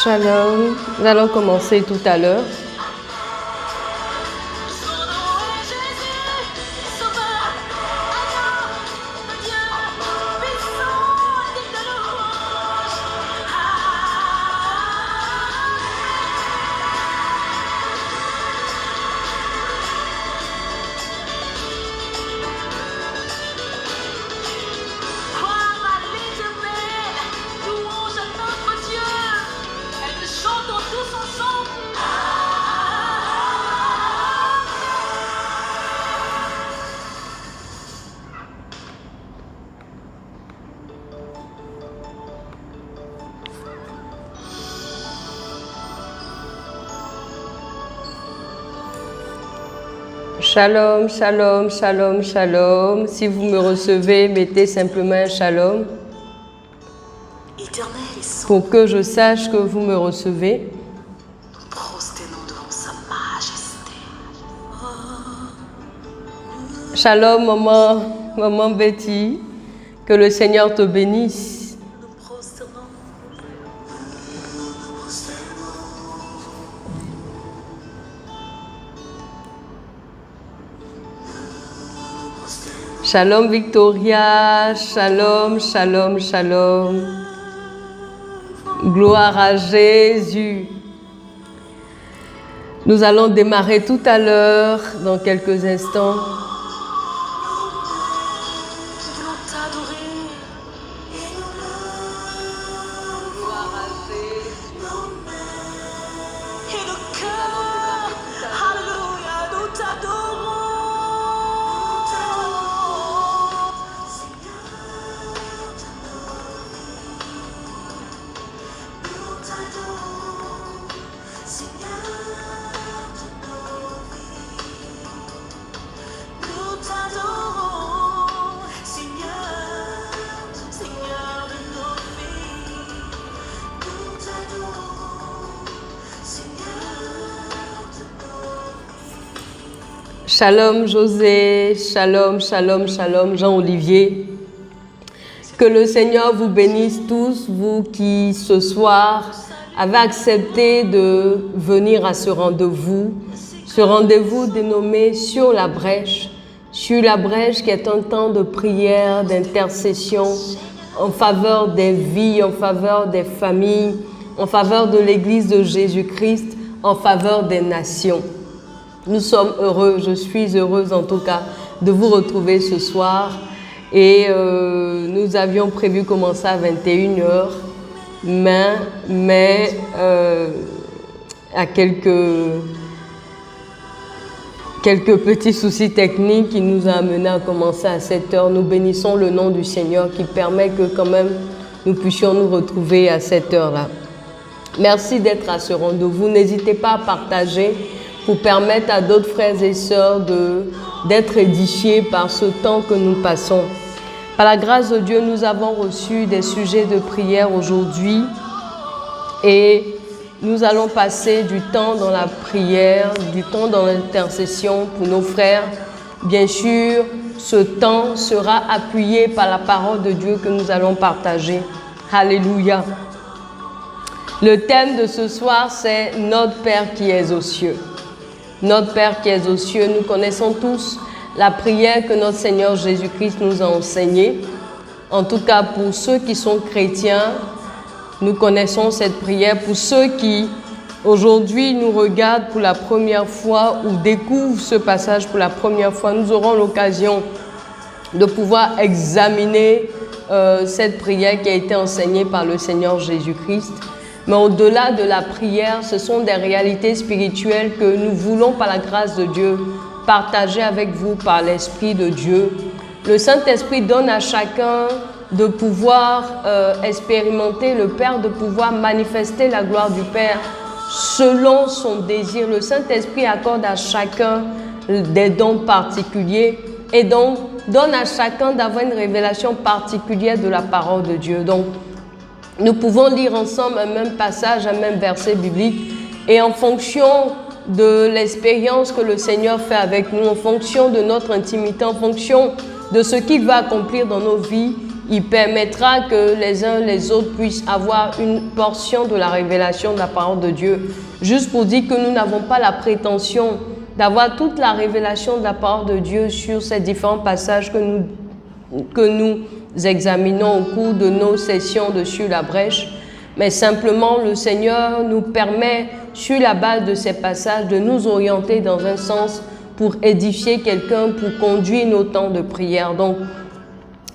Shalom, nous allons commencer tout à l'heure. Chantons tous ensemble. Shalom, shalom, shalom, shalom. Si vous me recevez, mettez simplement un shalom pour que je sache que vous me recevez. Shalom, maman Betty. Que le Seigneur te bénisse. Shalom Victoria, shalom, shalom, shalom. Gloire à Jésus. Nous allons démarrer tout à l'heure, dans quelques instants. Shalom José, shalom, shalom, shalom Jean-Olivier. Que le Seigneur vous bénisse tous, vous qui ce soir avez accepté de venir à ce rendez-vous dénommé Sur la brèche qui est un temps de prière, d'intercession en faveur des vies, en faveur des familles, en faveur de l'Église de Jésus-Christ, en faveur des nations. Nous sommes heureux, je suis heureuse en tout cas de vous retrouver ce soir et nous avions prévu commencer à 21h, mais à quelques petits soucis techniques qui nous ont amenés à commencer à 7h. Nous bénissons le nom du Seigneur qui permet que quand même nous puissions nous retrouver à cette heure-là. Merci d'être à ce rendez-vous. N'hésitez pas à partager pour permettre à d'autres frères et sœurs d'être édifiés par ce temps que nous passons. Par la grâce de Dieu, nous avons reçu des sujets de prière aujourd'hui et nous allons passer du temps dans la prière, du temps dans l'intercession pour nos frères. Bien sûr, ce temps sera appuyé par la parole de Dieu que nous allons partager. Alléluia. Le thème de ce soir, c'est « Notre Père qui es aux cieux ». Notre Père qui es aux cieux, nous connaissons tous la prière que notre Seigneur Jésus-Christ nous a enseignée. En tout cas, pour ceux qui sont chrétiens, nous connaissons cette prière. Pour ceux qui, aujourd'hui, nous regardent pour la première fois ou découvrent ce passage pour la première fois, nous aurons l'occasion de pouvoir examiner cette prière qui a été enseignée par le Seigneur Jésus-Christ. Mais au-delà de la prière, ce sont des réalités spirituelles que nous voulons, par la grâce de Dieu, partager avec vous par l'Esprit de Dieu. Le Saint-Esprit donne à chacun de pouvoir expérimenter le Père, de pouvoir manifester la gloire du Père selon son désir. Le Saint-Esprit accorde à chacun des dons particuliers et donc donne à chacun d'avoir une révélation particulière de la parole de Dieu. Donc, nous pouvons lire ensemble un même passage, un même verset biblique et en fonction de l'expérience que le Seigneur fait avec nous, en fonction de notre intimité, en fonction de ce qu'il va accomplir dans nos vies, il permettra que les uns les autres puissent avoir une portion de la révélation de la parole de Dieu. Juste pour dire que nous n'avons pas la prétention d'avoir toute la révélation de la parole de Dieu sur ces différents passages que nous examinons au cours de nos sessions de Sur la brèche, mais simplement le Seigneur nous permet, sur la base de ces passages, de nous orienter dans un sens pour édifier quelqu'un, pour conduire nos temps de prière. Donc,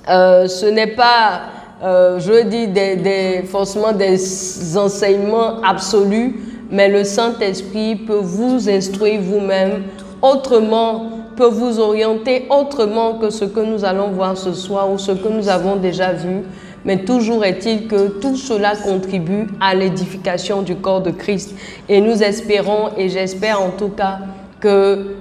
ce n'est pas, je dis, forcément des enseignements absolus, mais le Saint-Esprit peut vous instruire vous-même autrement, peut vous orienter autrement que ce que nous allons voir ce soir ou ce que nous avons déjà vu. Mais toujours est-il que tout cela contribue à l'édification du corps de Christ. Et nous espérons, et j'espère en tout cas, que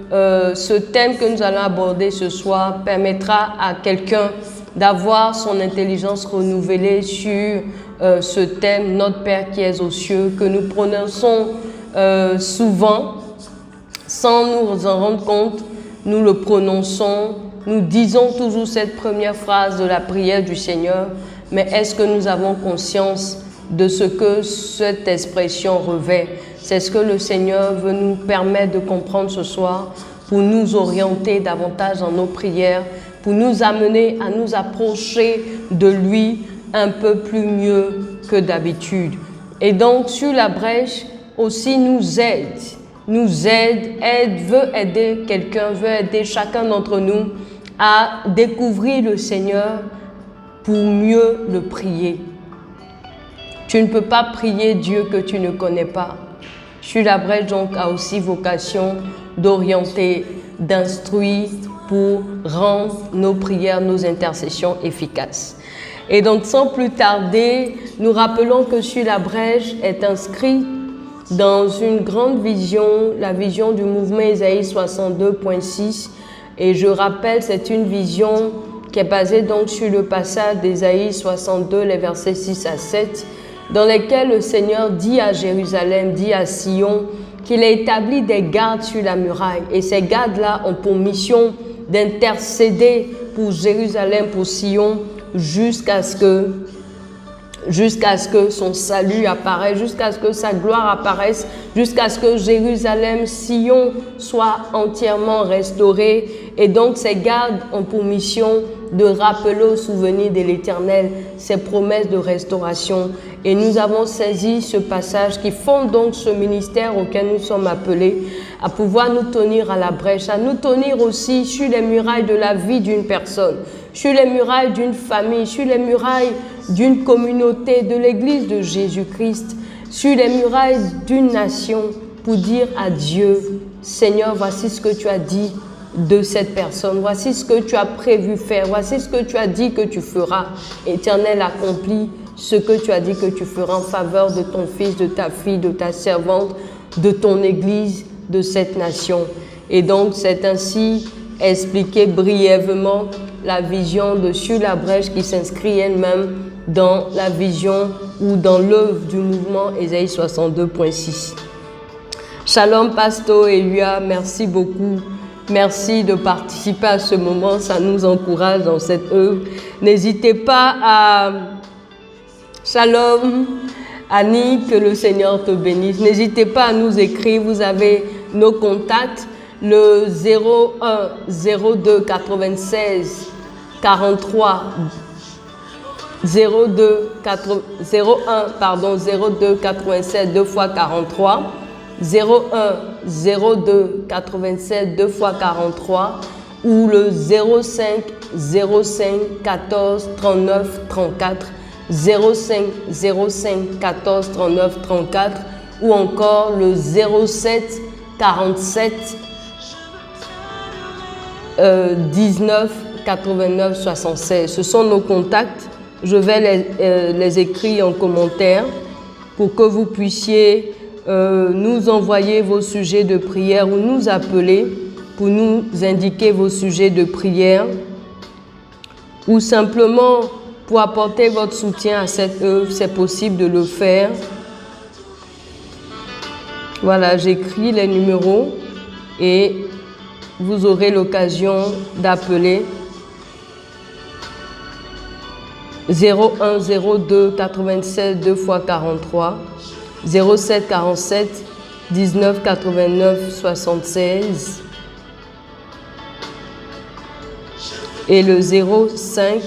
ce thème que nous allons aborder ce soir permettra à quelqu'un d'avoir son intelligence renouvelée sur ce thème, notre Père qui es aux cieux, que nous prononçons souvent sans nous en rendre compte. Nous le prononçons, nous disons toujours cette première phrase de la prière du Seigneur, mais est-ce que nous avons conscience de ce que cette expression revêt? C'est ce que le Seigneur veut nous permettre de comprendre ce soir pour nous orienter davantage dans nos prières, pour nous amener à nous approcher de lui un peu plus mieux que d'habitude. Et donc, sur la brèche aussi nous aide, veut aider quelqu'un, veut aider chacun d'entre nous à découvrir le Seigneur pour mieux le prier. Tu ne peux pas prier Dieu que tu ne connais pas. Sur la brèche donc a aussi vocation d'orienter, d'instruire pour rendre nos prières, nos intercessions efficaces. Et donc sans plus tarder, nous rappelons que sur la brèche est inscrit dans une grande vision, la vision du mouvement Ésaïe 62.6. Et je rappelle, c'est une vision qui est basée donc sur le passage d'Ésaïe 62, les versets 6 à 7, dans lesquels le Seigneur dit à Jérusalem, dit à Sion, qu'il a établi des gardes sur la muraille. Et ces gardes-là ont pour mission d'intercéder pour Jérusalem, pour Sion, jusqu'à ce que son salut apparaisse, jusqu'à ce que sa gloire apparaisse, jusqu'à ce que Jérusalem, Sion, soit entièrement restaurée. Et donc ces gardes ont pour mission de rappeler au souvenir de l'Éternel ses promesses de restauration. Et nous avons saisi ce passage qui fonde donc ce ministère auquel nous sommes appelés à pouvoir nous tenir à la brèche, à nous tenir aussi sur les murailles de la vie d'une personne, sur les murailles d'une famille, sur les murailles d'une communauté, de l'Église de Jésus-Christ, sur les murailles d'une nation, pour dire à Dieu, Seigneur, voici ce que tu as dit de cette personne, voici ce que tu as prévu faire, voici ce que tu as dit que tu feras. Éternel, accomplis ce que tu as dit que tu feras en faveur de ton fils, de ta fille, de ta servante, de ton Église, de cette nation. Et donc, c'est ainsi expliqué brièvement la vision de Sur la brèche qui s'inscrit elle-même dans la vision ou dans l'œuvre du mouvement Ésaïe 62.6. Shalom, Pasteur Elia, merci beaucoup. Merci de participer à ce moment, ça nous encourage dans cette œuvre. N'hésitez pas à... Shalom, Annie, que le Seigneur te bénisse. N'hésitez pas à nous écrire, vous avez nos contacts, le 01 02 96 43 02 87 2 fois 43 01 02 87 2 fois 43 ou le 05 14 39 34 05 14 39 34 ou encore le 07 47 19 89 76. Ce sont nos contacts. Je vais les écrire en commentaire pour que vous puissiez nous envoyer vos sujets de prière ou nous appeler pour nous indiquer vos sujets de prière ou simplement pour apporter votre soutien à cette œuvre. C'est possible de le faire. Voilà, j'écris les numéros et vous aurez l'occasion d'appeler 01 02 87 2 fois 43 07 47 19 89 76 et le 05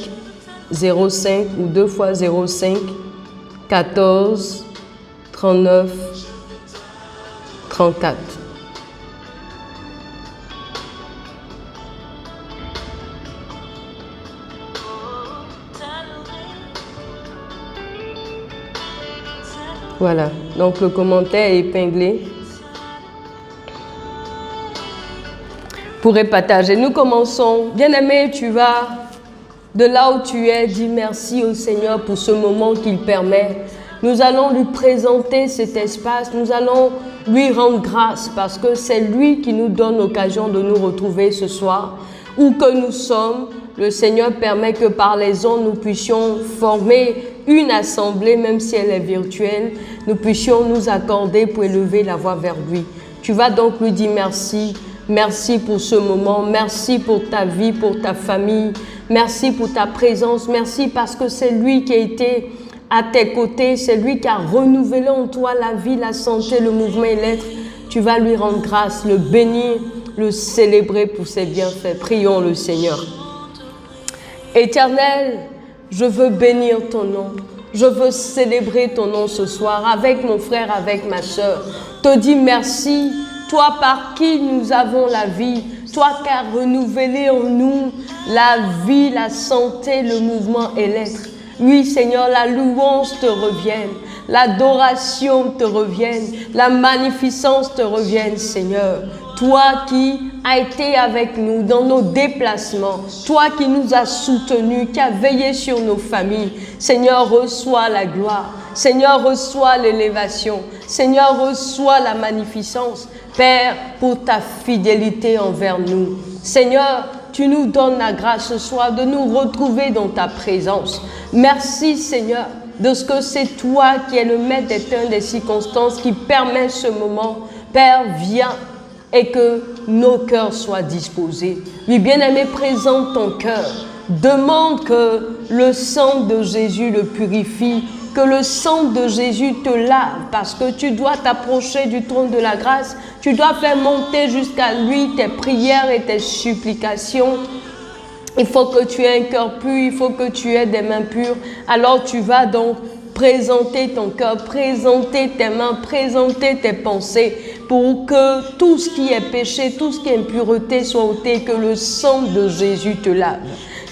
ou 2 fois 05 14 39 34. Voilà, donc le commentaire est épinglé. Vous pourrez partager. Nous commençons. Bien-aimé, tu vas de là où tu es, dis merci au Seigneur pour ce moment qu'il permet Nous allons lui présenter cet espace, nous allons lui rendre grâce parce que c'est lui qui nous donne l'occasion de nous retrouver ce soir. Où que nous sommes, le Seigneur permet que par les ondes, nous puissions former une assemblée, même si elle est virtuelle, nous puissions nous accorder pour élever la voix vers lui. Tu vas donc lui dire merci. Merci pour ce moment, merci pour ta vie, pour ta famille, merci pour ta présence, merci parce que c'est lui qui a été à tes côtés, c'est lui qui a renouvelé en toi la vie, la santé, le mouvement et l'être. Tu vas lui rendre grâce, le bénir, le célébrer pour ses bienfaits. Prions le Seigneur. Éternel, je veux bénir ton nom. Je veux célébrer ton nom ce soir avec mon frère, avec ma soeur. Te dis merci. Toi par qui nous avons la vie, toi qui as renouvelé en nous la vie, la santé, le mouvement et l'être. Oui Seigneur, la louange te revienne, l'adoration te revienne, la magnificence te revienne Seigneur. Toi qui as été avec nous dans nos déplacements, toi qui nous as soutenus, qui as veillé sur nos familles. Seigneur, reçois la gloire. Seigneur, reçois l'élévation. Seigneur, reçois la magnificence. Père, pour ta fidélité envers nous. Seigneur, tu nous donnes la grâce ce soir de nous retrouver dans ta présence. Merci Seigneur, de ce que c'est toi qui es le maître des temps, des circonstances, qui permet ce moment. Père, viens et que nos cœurs soient disposés. Oui, bien-aimé, présente ton cœur. Demande que le sang de Jésus le purifie, que le sang de Jésus te lave, parce que tu dois t'approcher du trône de la grâce. Tu dois faire monter jusqu'à lui tes prières et tes supplications. Il faut que tu aies un cœur pur, il faut que tu aies des mains pures. Alors tu vas donc présenter ton cœur, présenter tes mains, présenter tes pensées pour que tout ce qui est péché, tout ce qui est impureté soit ôté, que le sang de Jésus te lave.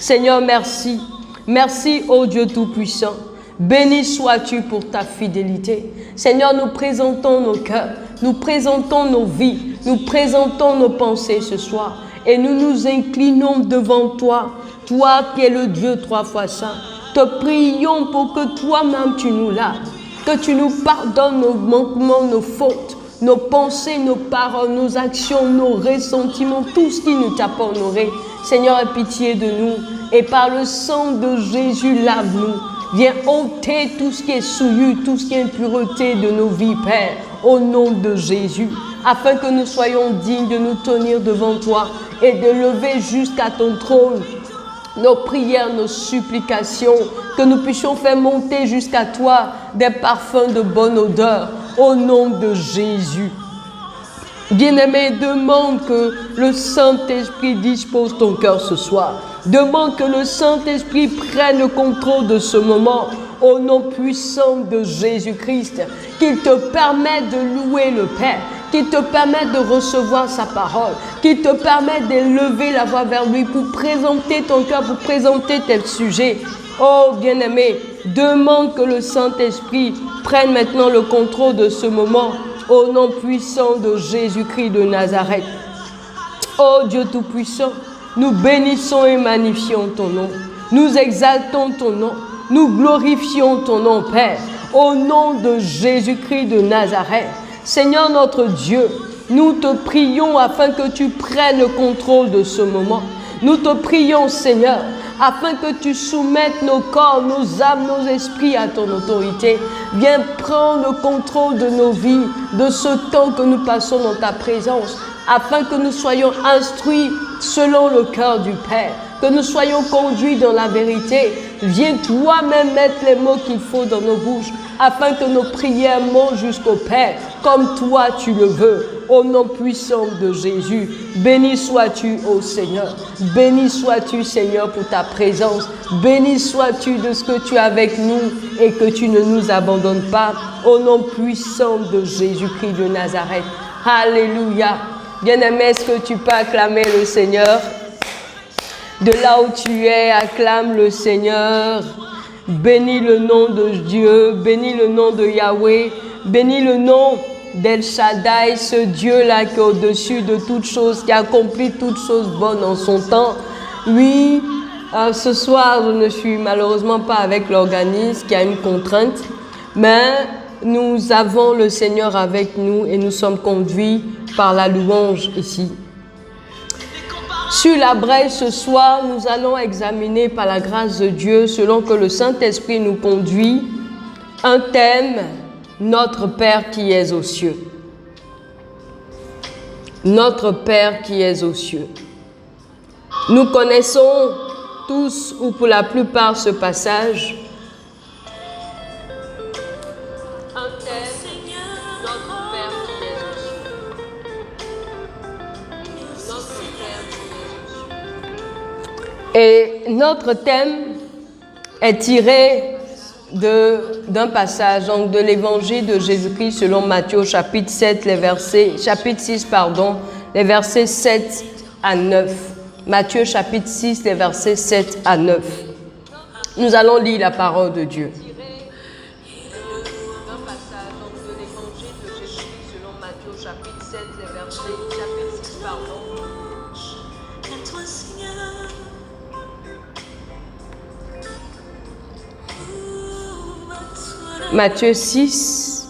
Seigneur, merci. Merci, ô Dieu Tout-Puissant. Béni sois-tu pour ta fidélité. Seigneur, nous présentons nos cœurs, nous présentons nos vies, nous présentons nos pensées ce soir et nous nous inclinons devant toi, toi qui es le Dieu 3 fois saint. Te prions pour que toi-même tu nous laves, que tu nous pardonnes nos manquements, nos fautes, nos pensées, nos paroles, nos actions, nos ressentiments, tout ce qui nous t'a pas honoré. Seigneur, aie pitié de nous et par le sang de Jésus, lave-nous. Viens ôter tout ce qui est souillure, tout ce qui est impureté de nos vies, Père, au nom de Jésus, afin que nous soyons dignes de nous tenir devant toi et de lever jusqu'à ton trône nos prières, nos supplications, que nous puissions faire monter jusqu'à toi des parfums de bonne odeur, au nom de Jésus. Bien-aimé, demande que le Saint-Esprit dispose ton cœur ce soir. Demande que le Saint-Esprit prenne le contrôle de ce moment au nom puissant de Jésus-Christ, qu'il te permette de louer le Père, qu'il te permette de recevoir sa parole, qu'il te permette d'élever la voix vers lui pour présenter ton cœur, pour présenter tes sujets. Oh bien-aimé, demande que le Saint-Esprit prenne maintenant le contrôle de ce moment au nom puissant de Jésus-Christ de Nazareth. Oh Dieu Tout-Puissant, nous bénissons et magnifions ton nom. Nous exaltons ton nom. Nous glorifions ton nom, Père, au nom de Jésus-Christ de Nazareth. Seigneur notre Dieu, nous te prions afin que tu prennes le contrôle de ce moment. Nous te prions, Seigneur, afin que tu soumettes nos corps, nos âmes, nos esprits à ton autorité. Viens prendre le contrôle de nos vies, de ce temps que nous passons dans ta présence, afin que nous soyons instruits selon le cœur du Père, que nous soyons conduits dans la vérité. Viens toi-même mettre les mots qu'il faut dans nos bouches, afin que nos prières montent jusqu'au Père, comme toi tu le veux, au nom puissant de Jésus. Béni sois-tu, ô Seigneur. Béni sois-tu, Seigneur, pour ta présence. Béni sois-tu de ce que tu es avec nous et que tu ne nous abandonnes pas, au nom puissant de Jésus-Christ de Nazareth. Alléluia. Bien-aimé, est-ce que tu peux acclamer le Seigneur? De là où tu es, acclame le Seigneur. Bénis le nom de Dieu, bénis le nom de Yahweh, bénis le nom d'El Shaddai, ce Dieu-là qui est au-dessus de toutes choses, qui accomplit toutes choses bonnes en son temps. Oui, ce soir, je ne suis malheureusement pas avec l'organisme qui a une contrainte, mais nous avons le Seigneur avec nous et nous sommes conduits par la louange ici. Sur la brèche ce soir, nous allons examiner par la grâce de Dieu, selon que le Saint-Esprit nous conduit, un thème, notre Père qui es aux cieux. Notre Père qui es aux cieux. Nous connaissons tous, ou pour la plupart, ce passage. Un thème, notre Père qui est aux cieux. Notre Père qui est aux cieux. Et notre thème est tiré d'un passage donc de l'évangile de Jésus-Christ selon Matthieu chapitre 6, les versets 7 à 9. Matthieu chapitre 6, les versets 7 à 9. Nous allons lire la parole de Dieu. D'un passage de l'évangile de Jésus-Christ selon Matthieu chapitre 7, les versets chapitre 6, Matthieu 6,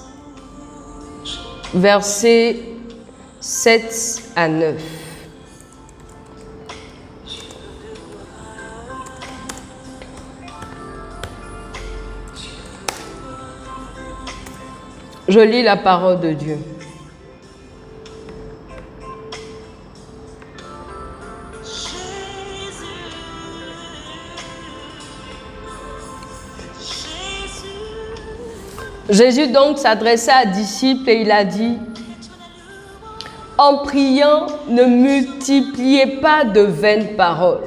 versets 7 à 9. Je lis la parole de Dieu. Jésus donc s'adressa à disciples et il a dit, « En priant, ne multipliez pas de vaines paroles. »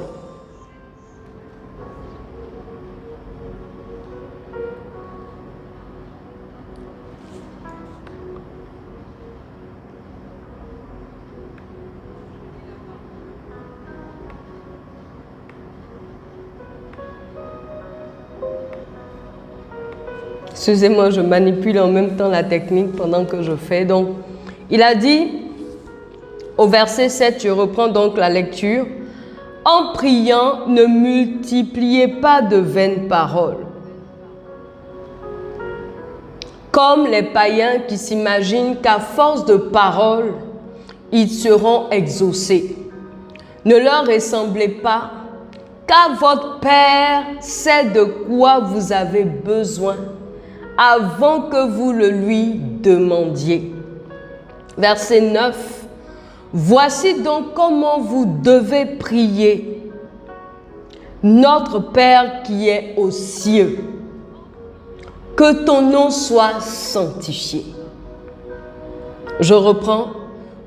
Excusez-moi, je manipule en même temps la technique pendant que je fais. Donc, il a dit, au verset 7, je reprends donc la lecture, « En priant, ne multipliez pas de vaines paroles. » Comme les païens qui s'imaginent qu'à force de paroles, ils seront exaucés. Ne leur ressemblez pas, car votre Père sait de quoi vous avez besoin avant que vous le lui demandiez. Verset 9. Voici donc comment vous devez prier. Notre Père qui est aux cieux, que ton nom soit sanctifié. Je reprends.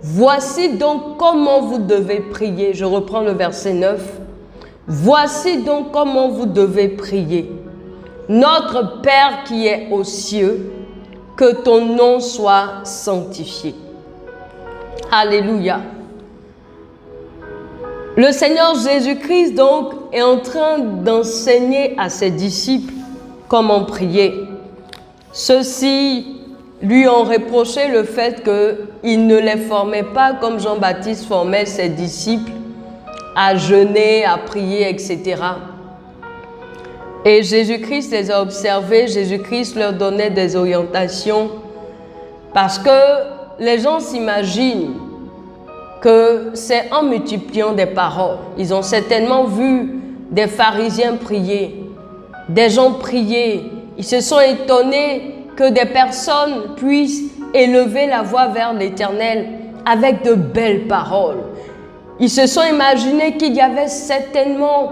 Voici donc comment vous devez prier. Je reprends le verset 9. Voici donc comment vous devez prier. Notre Père qui est aux cieux, que ton nom soit sanctifié. Alléluia. Le Seigneur Jésus-Christ donc est en train d'enseigner à ses disciples comment prier. Ceux-ci lui ont reproché le fait qu'il ne les formait pas comme Jean-Baptiste formait ses disciples à jeûner, à prier, etc. Et Jésus-Christ les a observés, Jésus-Christ leur donnait des orientations parce que les gens s'imaginent que c'est en multipliant des paroles. Ils ont certainement vu des pharisiens prier, des gens prier. Ils se sont étonnés que des personnes puissent élever la voix vers l'Éternel avec de belles paroles. Ils se sont imaginés qu'il y avait certainement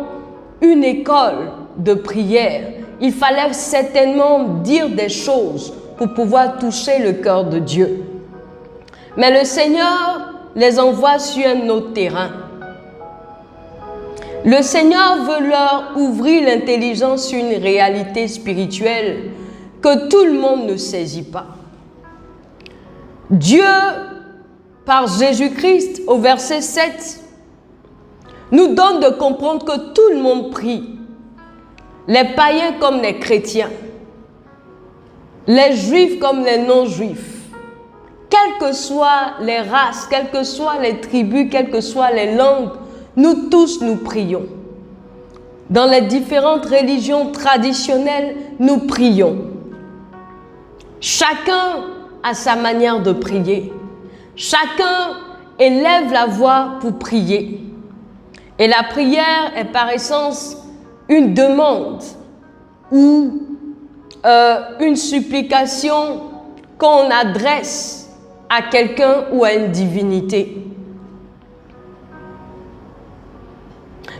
une école de prière. Il fallait certainement dire des choses pour pouvoir toucher le cœur de Dieu. Mais le Seigneur les envoie sur un autre terrain. Le Seigneur veut leur ouvrir l'intelligence sur une réalité spirituelle que tout le monde ne saisit pas. Dieu, par Jésus-Christ, au verset 7, nous donne de comprendre que tout le monde prie. Les païens comme les chrétiens, les juifs comme les non-juifs, quelles que soient les races, quelles que soient les tribus, quelles que soient les langues, nous tous nous prions. Dans les différentes religions traditionnelles, nous prions. Chacun a sa manière de prier. Chacun élève la voix pour prier. Et la prière est par essence une demande ou une supplication qu'on adresse à quelqu'un ou à une divinité.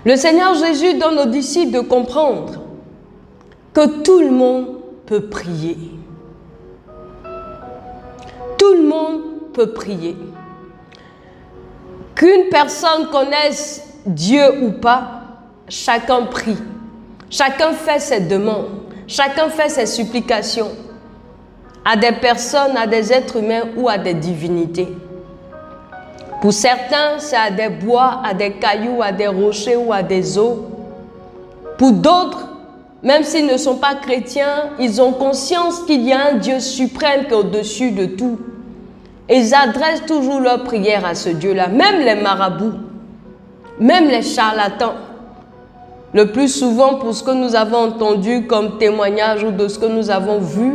Le Seigneur Jésus donne aux disciples de comprendre que tout le monde peut prier. Tout le monde peut prier. Qu'une personne connaisse Dieu ou pas, chacun prie. Chacun fait ses demandes. Chacun fait ses supplications à des personnes, à des êtres humains ou à des divinités. Pour certains, c'est à des bois, à des cailloux, à des rochers ou à des eaux. Pour d'autres, même s'ils ne sont pas chrétiens, ils ont conscience qu'il y a un Dieu suprême qui est au-dessus de tout. Et ils adressent toujours leurs prières à ce Dieu-là. Même les marabouts, même les charlatans. Le plus souvent, pour ce que nous avons entendu comme témoignage ou de ce que nous avons vu,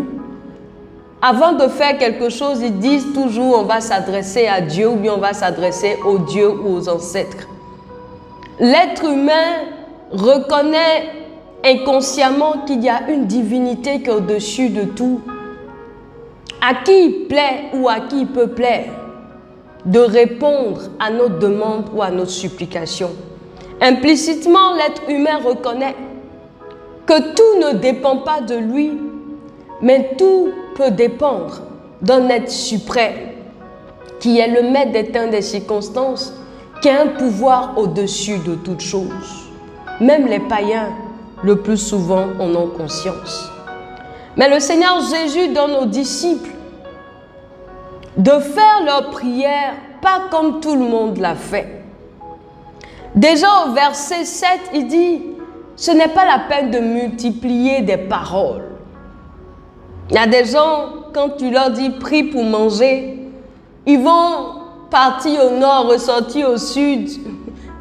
avant de faire quelque chose, ils disent toujours on va s'adresser à Dieu ou bien on va s'adresser aux dieux ou aux ancêtres. L'être humain reconnaît inconsciemment qu'il y a une divinité qui est au-dessus de tout. À qui il plaît ou à qui il peut plaire de répondre à nos demandes ou à nos supplications. Implicitement, l'être humain reconnaît que tout ne dépend pas de lui, mais tout peut dépendre d'un être suprême qui est le maître des temps des circonstances, qui a un pouvoir au-dessus de toutes choses. Même les païens, le plus souvent, en ont conscience. Mais le Seigneur Jésus donne aux disciples de faire leur prière pas comme tout le monde l'a fait. Déjà au verset 7, il dit « Ce n'est pas la peine de multiplier des paroles. » Il y a des gens, quand tu leur dis « prie pour manger », ils vont partir au nord, ressortir au sud,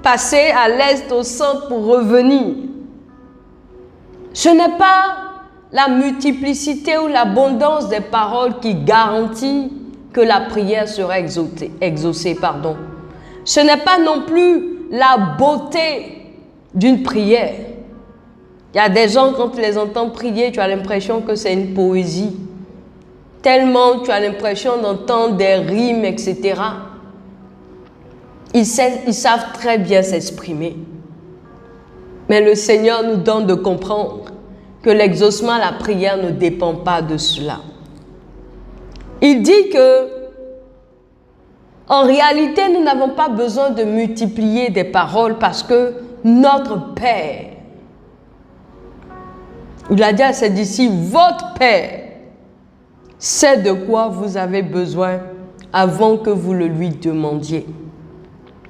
passer à l'est, au centre pour revenir. Ce n'est pas la multiplicité ou l'abondance des paroles qui garantit que la prière sera exaucée. Ce n'est pas non plus la beauté d'une prière. Il y a des gens, quand tu les entends prier, tu as l'impression que c'est une poésie. Tellement tu as l'impression d'entendre des rimes, etc. Ils savent très bien s'exprimer. Mais le Seigneur nous donne de comprendre que l'exaucement à la prière ne dépend pas de cela. Il dit que, en réalité, nous n'avons pas besoin de multiplier des paroles parce que notre Père, il a dit à ses disciples, votre Père sait de quoi vous avez besoin avant que vous le lui demandiez.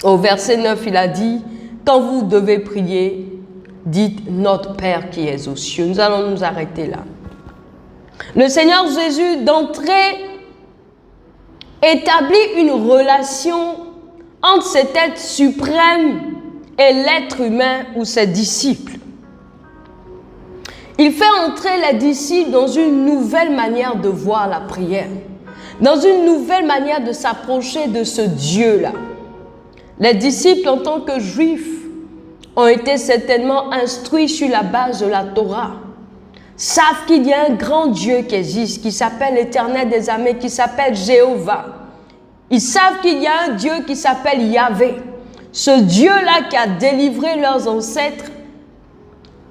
Au verset 9, il a dit, quand vous devez prier, dites notre Père qui est aux cieux. Nous allons nous arrêter là. Le Seigneur Jésus, d'entrée, établit une relation entre cet être suprême et l'être humain ou ses disciples. Il fait entrer les disciples dans une nouvelle manière de voir la prière, dans une nouvelle manière de s'approcher de ce Dieu-là. Les disciples, en tant que juifs, ont été certainement instruits sur la base de la Torah, savent qu'il y a un grand Dieu qui existe, qui s'appelle l'Éternel des armées, qui s'appelle Jéhovah. Ils savent qu'il y a un Dieu qui s'appelle Yahvé. Ce Dieu-là qui a délivré leurs ancêtres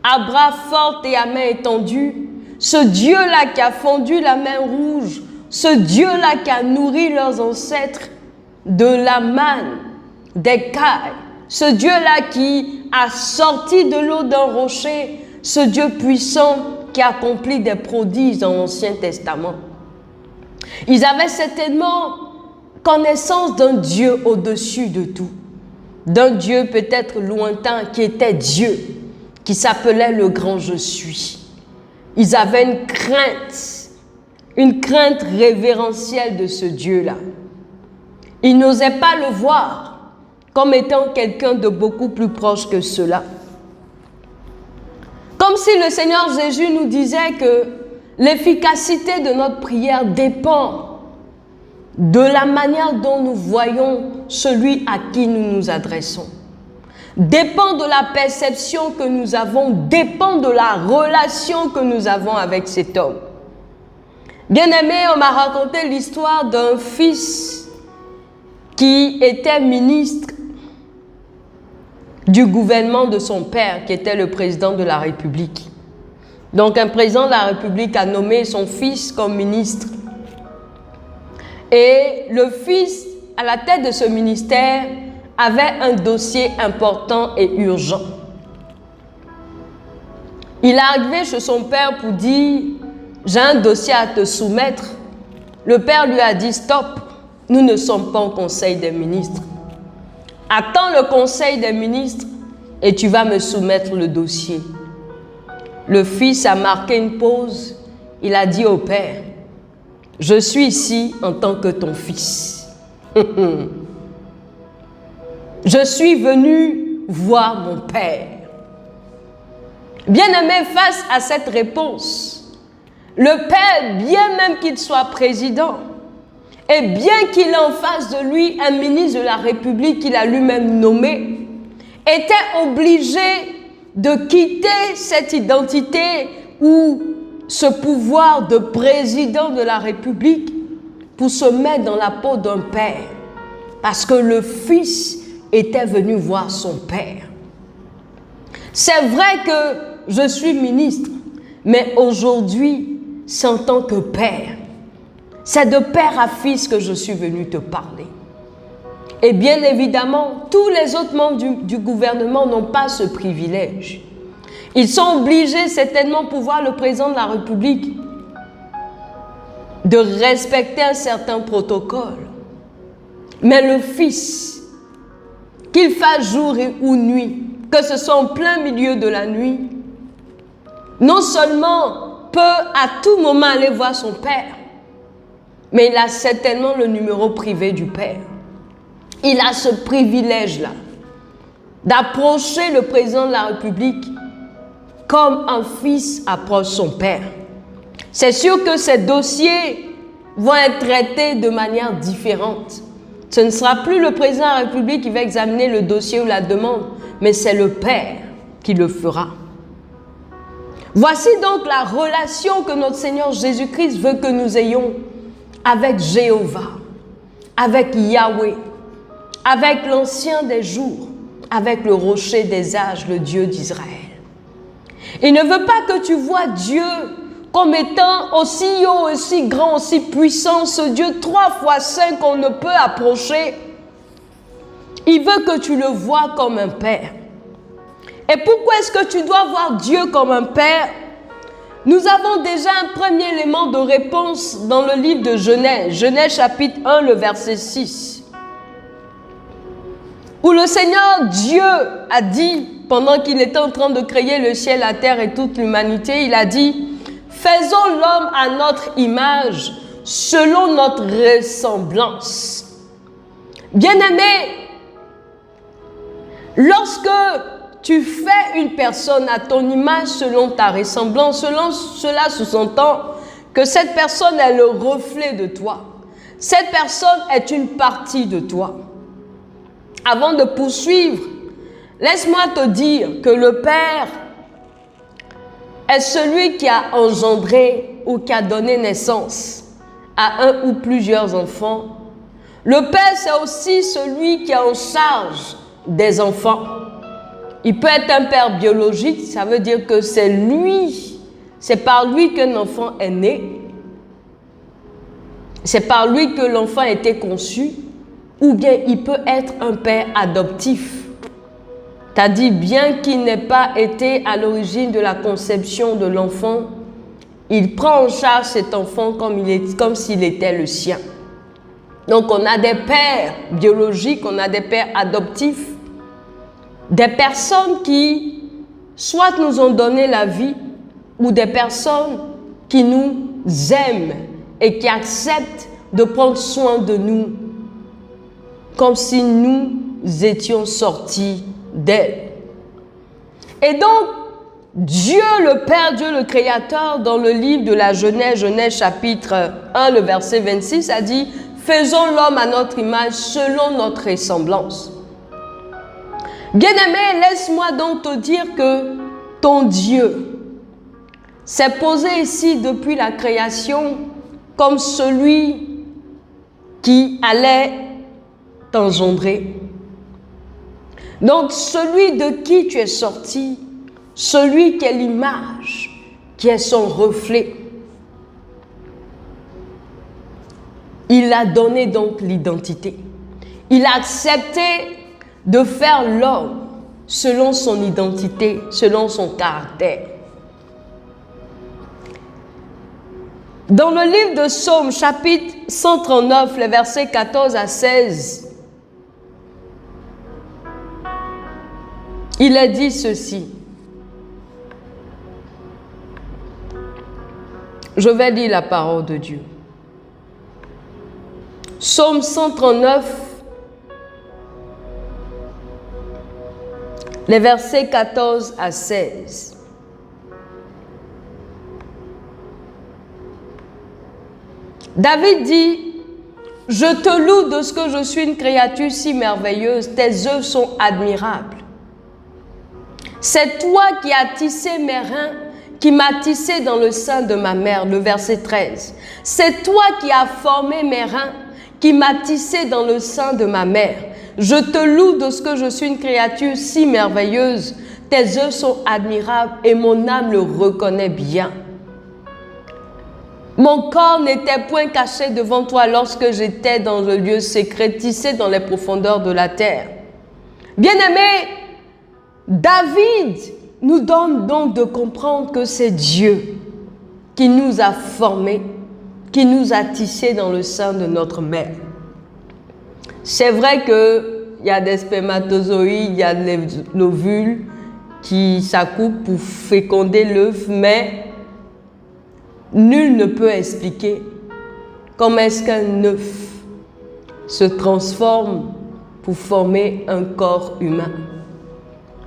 à bras forts et à main étendue. Ce Dieu-là qui a fondu la mer Rouge. Ce Dieu-là qui a nourri leurs ancêtres de la manne, des cailles. Ce Dieu-là qui a sorti de l'eau d'un rocher. Ce Dieu puissant qui accomplit des prodiges dans l'Ancien Testament. Ils avaient certainement connaissance d'un Dieu au-dessus de tout. D'un Dieu peut-être lointain qui était Dieu, qui s'appelait le grand je suis. Ils avaient une crainte révérentielle de ce Dieu-là. Ils n'osaient pas le voir comme étant quelqu'un de beaucoup plus proche que cela. Comme si le Seigneur Jésus nous disait que l'efficacité de notre prière dépend de la manière dont nous voyons celui à qui nous nous adressons. Dépend de la perception que nous avons, dépend de la relation que nous avons avec cet homme. Bien-aimé, on m'a raconté l'histoire d'un fils qui était ministre du gouvernement de son père, qui était le président de la République. Donc un président de la République a nommé son fils comme ministre. Et le fils, à la tête de ce ministère, avait un dossier important et urgent. Il est arrivé chez son père pour dire « J'ai un dossier à te soumettre ». Le père lui a dit « Stop, nous ne sommes pas au conseil des ministres. Attends le conseil des ministres et tu vas me soumettre le dossier ». Le fils a marqué une pause. Il a dit au père « Je suis ici en tant que ton fils. Je suis venu voir mon père. » Bien-aimé, face à cette réponse, le père, bien même qu'il soit président, et bien qu'il ait en face de lui un ministre de la République qu'il a lui-même nommé, était obligé de quitter cette identité ou ce pouvoir de président de la République pour se mettre dans la peau d'un père. Parce que le fils était venu voir son père. C'est vrai que je suis ministre, mais aujourd'hui, c'est en tant que père. C'est de père à fils que je suis venu te parler. Et bien évidemment, tous les autres membres du gouvernement n'ont pas ce privilège. Ils sont obligés certainement pour voir le président de la République de respecter un certain protocole. Mais le fils, qu'il fasse jour ou nuit, que ce soit en plein milieu de la nuit, non seulement peut à tout moment aller voir son père, mais il a certainement le numéro privé du père. Il a ce privilège-là d'approcher le président de la République comme un fils approche son père. C'est sûr que ces dossiers vont être traités de manière différente. Ce ne sera plus le président de la République qui va examiner le dossier ou la demande, mais c'est le père qui le fera. Voici donc la relation que notre Seigneur Jésus-Christ veut que nous ayons avec Jéhovah, avec Yahweh, avec l'Ancien des jours, avec le rocher des âges, le Dieu d'Israël. Il ne veut pas que tu vois Dieu comme étant aussi haut, aussi grand, aussi puissant, ce Dieu 3 fois saint qu'on ne peut approcher. Il veut que tu le vois comme un père. Et pourquoi est-ce que tu dois voir Dieu comme un père? Nous avons déjà un premier élément de réponse dans le livre de Genèse, Genèse chapitre 1, le verset 6. Où le Seigneur Dieu a dit, pendant qu'il était en train de créer le ciel, la terre et toute l'humanité, il a dit « Faisons l'homme à notre image, selon notre ressemblance. » Bien-aimé, lorsque tu fais une personne à ton image selon ta ressemblance, cela sous-entend que cette personne est le reflet de toi. Cette personne est une partie de toi. Avant de poursuivre, laisse-moi te dire que le Père est celui qui a engendré ou qui a donné naissance à un ou plusieurs enfants. Le Père, c'est aussi celui qui est en charge des enfants. Il peut être un père biologique, ça veut dire que c'est lui, c'est par lui qu'un enfant est né. C'est par lui que l'enfant a été conçu. Ou bien il peut être un père adoptif. C'est-à-dire, bien qu'il n'ait pas été à l'origine de la conception de l'enfant, il prend en charge cet enfant comme s'il était le sien. Donc on a des pères biologiques, on a des pères adoptifs, des personnes qui soit nous ont donné la vie, ou des personnes qui nous aiment et qui acceptent de prendre soin de nous, comme si nous étions sortis d'elle. Et donc, Dieu le Père, Dieu le Créateur, dans le livre de la Genèse, Genèse chapitre 1, le verset 26, a dit « Faisons l'homme à notre image, selon notre ressemblance. » Bien-aimé, laisse-moi donc te dire que ton Dieu s'est posé ici depuis la création comme celui qui allait t'engendrer. Donc, celui de qui tu es sorti, celui qui est l'image, qui est son reflet. Il a donné donc l'identité. Il a accepté de faire l'homme selon son identité, selon son caractère. Dans le livre de Psaume, chapitre 139, les versets 14 à 16, il est dit ceci. Je vais lire la parole de Dieu. Psaume 139, les versets 14 à 16. David dit, « Je te loue de ce que je suis une créature si merveilleuse, tes œuvres sont admirables. C'est toi qui as tissé mes reins, qui m'as tissé dans le sein de ma mère. » Le verset 13. « C'est toi qui as formé mes reins, qui m'as tissé dans le sein de ma mère. Je te loue de ce que je suis une créature si merveilleuse. Tes œuvres sont admirables et mon âme le reconnaît bien. Mon corps n'était point caché devant toi lorsque j'étais dans le lieu secret, tissé dans les profondeurs de la terre. » Bien-aimé, David nous donne donc de comprendre que c'est Dieu qui nous a formés, qui nous a tissés dans le sein de notre mère. C'est vrai qu'il y a des spermatozoïdes, il y a l'ovule qui s'accouplent pour féconder l'œuf, mais nul ne peut expliquer comment est-ce qu'un œuf se transforme pour former un corps humain.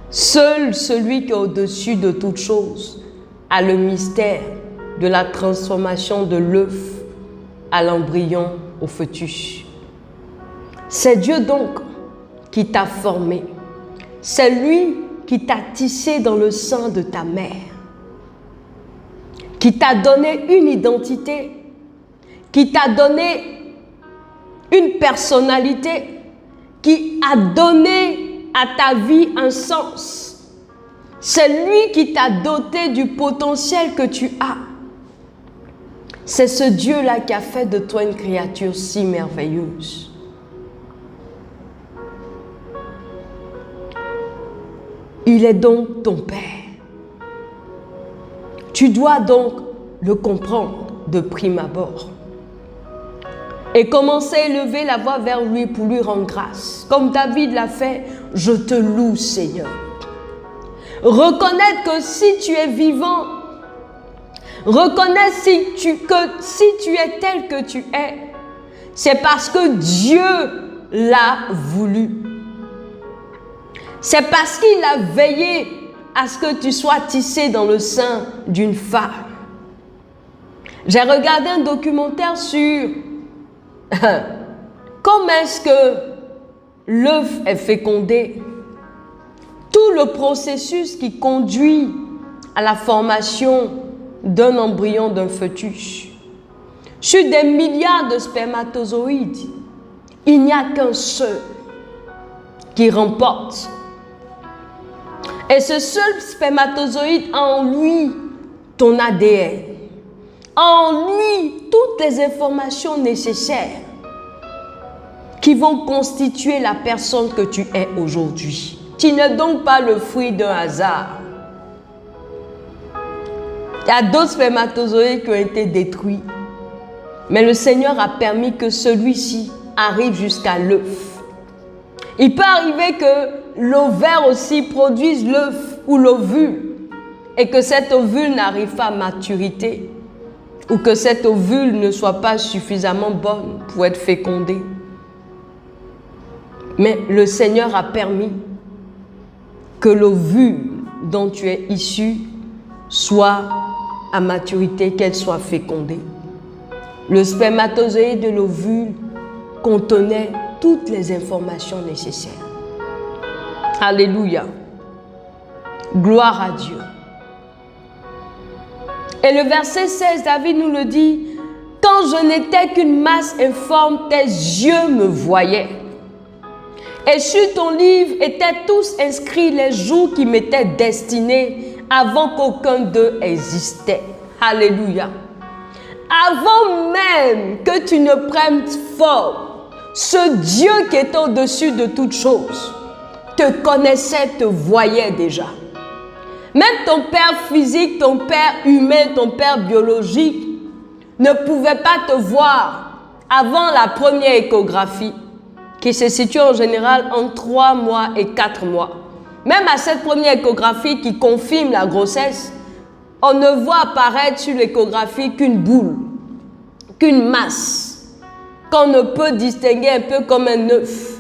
Seul celui qui est au-dessus de toute chose a le mystère de la transformation de l'œuf à l'embryon, au fœtus. C'est Dieu donc qui t'a formé. C'est lui qui t'a tissé dans le sein de ta mère, qui t'a donné une identité, qui t'a donné une personnalité, qui a donné à ta vie un sens. C'est lui qui t'a doté du potentiel que tu as. C'est ce Dieu-là qui a fait de toi une créature si merveilleuse. Il est donc ton Père. Tu dois donc le comprendre de prime abord et commencer à élever la voix vers lui pour lui rendre grâce. Comme David l'a fait, je te loue, Seigneur. Reconnaitre que si tu es vivant, reconnaitre que si tu es tel que tu es, c'est parce que Dieu l'a voulu. C'est parce qu'il a veillé à ce que tu sois tissé dans le sein d'une femme. J'ai regardé un documentaire sur comment est-ce que l'œuf est fécondé. Tout le processus qui conduit à la formation d'un embryon, d'un fœtus. Sur des milliards de spermatozoïdes, il n'y a qu'un seul qui remporte. Et ce seul spermatozoïde a en lui ton ADN, a en lui toutes les informations nécessaires qui vont constituer la personne que tu es aujourd'hui. Tu n'es donc pas le fruit d'un hasard. Il y a d'autres spermatozoïdes qui ont été détruits, mais le Seigneur a permis que celui-ci arrive jusqu'à l'œuf. Il peut arriver que l'ovaire aussi produise l'œuf ou l'ovule et que cet ovule n'arrive pas à maturité ou que cet ovule ne soit pas suffisamment bonne pour être fécondé. Mais le Seigneur a permis que l'ovule dont tu es issu soit à maturité, qu'elle soit fécondée. Le spermatozoïde de l'ovule contenait toutes les informations nécessaires. Alléluia. Gloire à Dieu. Et le verset 16, David nous le dit, « Quand je n'étais qu'une masse informe, tes yeux me voyaient. Et sur ton livre étaient tous inscrits les jours qui m'étaient destinés avant qu'aucun d'eux existait. » Alléluia. Avant même que tu ne prennes forme, ce Dieu qui est au-dessus de toutes choses te connaissait, te voyait déjà. Même ton père physique, ton père humain, ton père biologique ne pouvait pas te voir avant la première échographie qui se situe en général en 3 mois et 4 mois. Même à cette première échographie qui confirme la grossesse, on ne voit apparaître sur l'échographie qu'une boule, qu'une masse, qu'on ne peut distinguer un peu comme un œuf.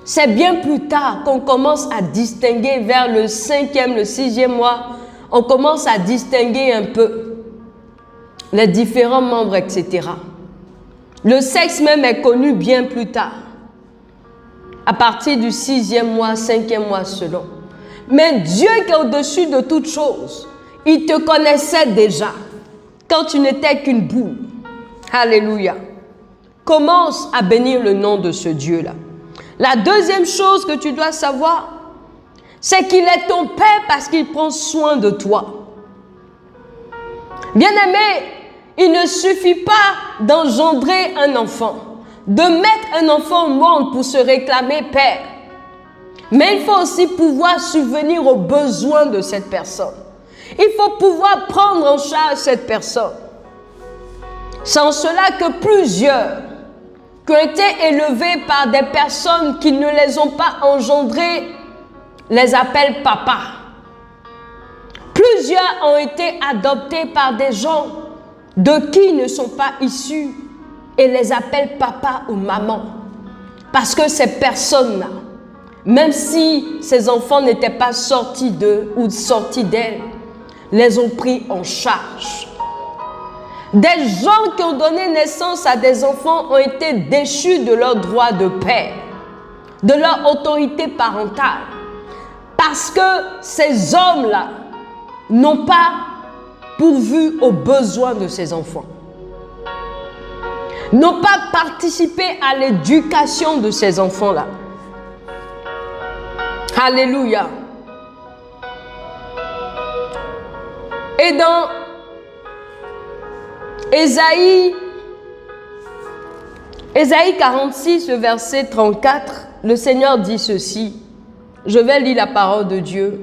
C'est bien plus tard qu'on commence à distinguer vers le 5e, le 6e mois, on commence à distinguer un peu les différents membres, etc. Le sexe même est connu bien plus tard, à partir du 6e mois, 5e mois selon. Mais Dieu qui est au-dessus de toutes choses, il te connaissait déjà quand tu n'étais qu'une boule. Alléluia. Commence à bénir le nom de ce Dieu-là. La deuxième chose que tu dois savoir, c'est qu'il est ton Père parce qu'il prend soin de toi. Bien-aimé, il ne suffit pas d'engendrer un enfant, de mettre un enfant au monde pour se réclamer Père. Mais il faut aussi pouvoir subvenir aux besoins de cette personne. Il faut pouvoir prendre en charge cette personne. C'est en cela que plusieurs qui ont été élevés par des personnes qui ne les ont pas engendrés, les appellent papa. Plusieurs ont été adoptés par des gens de qui ils ne sont pas issus et les appellent papa ou maman. Parce que ces personnes-là, même si ces enfants n'étaient pas sortis d'eux ou sortis d'elles, les ont pris en charge. Des gens qui ont donné naissance à des enfants ont été déchus de leur droit de père, de leur autorité parentale, parce que ces hommes-là n'ont pas pourvu aux besoins de ces enfants, n'ont pas participé à l'éducation de ces enfants-là. Alléluia. Et dans Ésaïe 46, le verset 34, le Seigneur dit ceci. Je vais lire la parole de Dieu.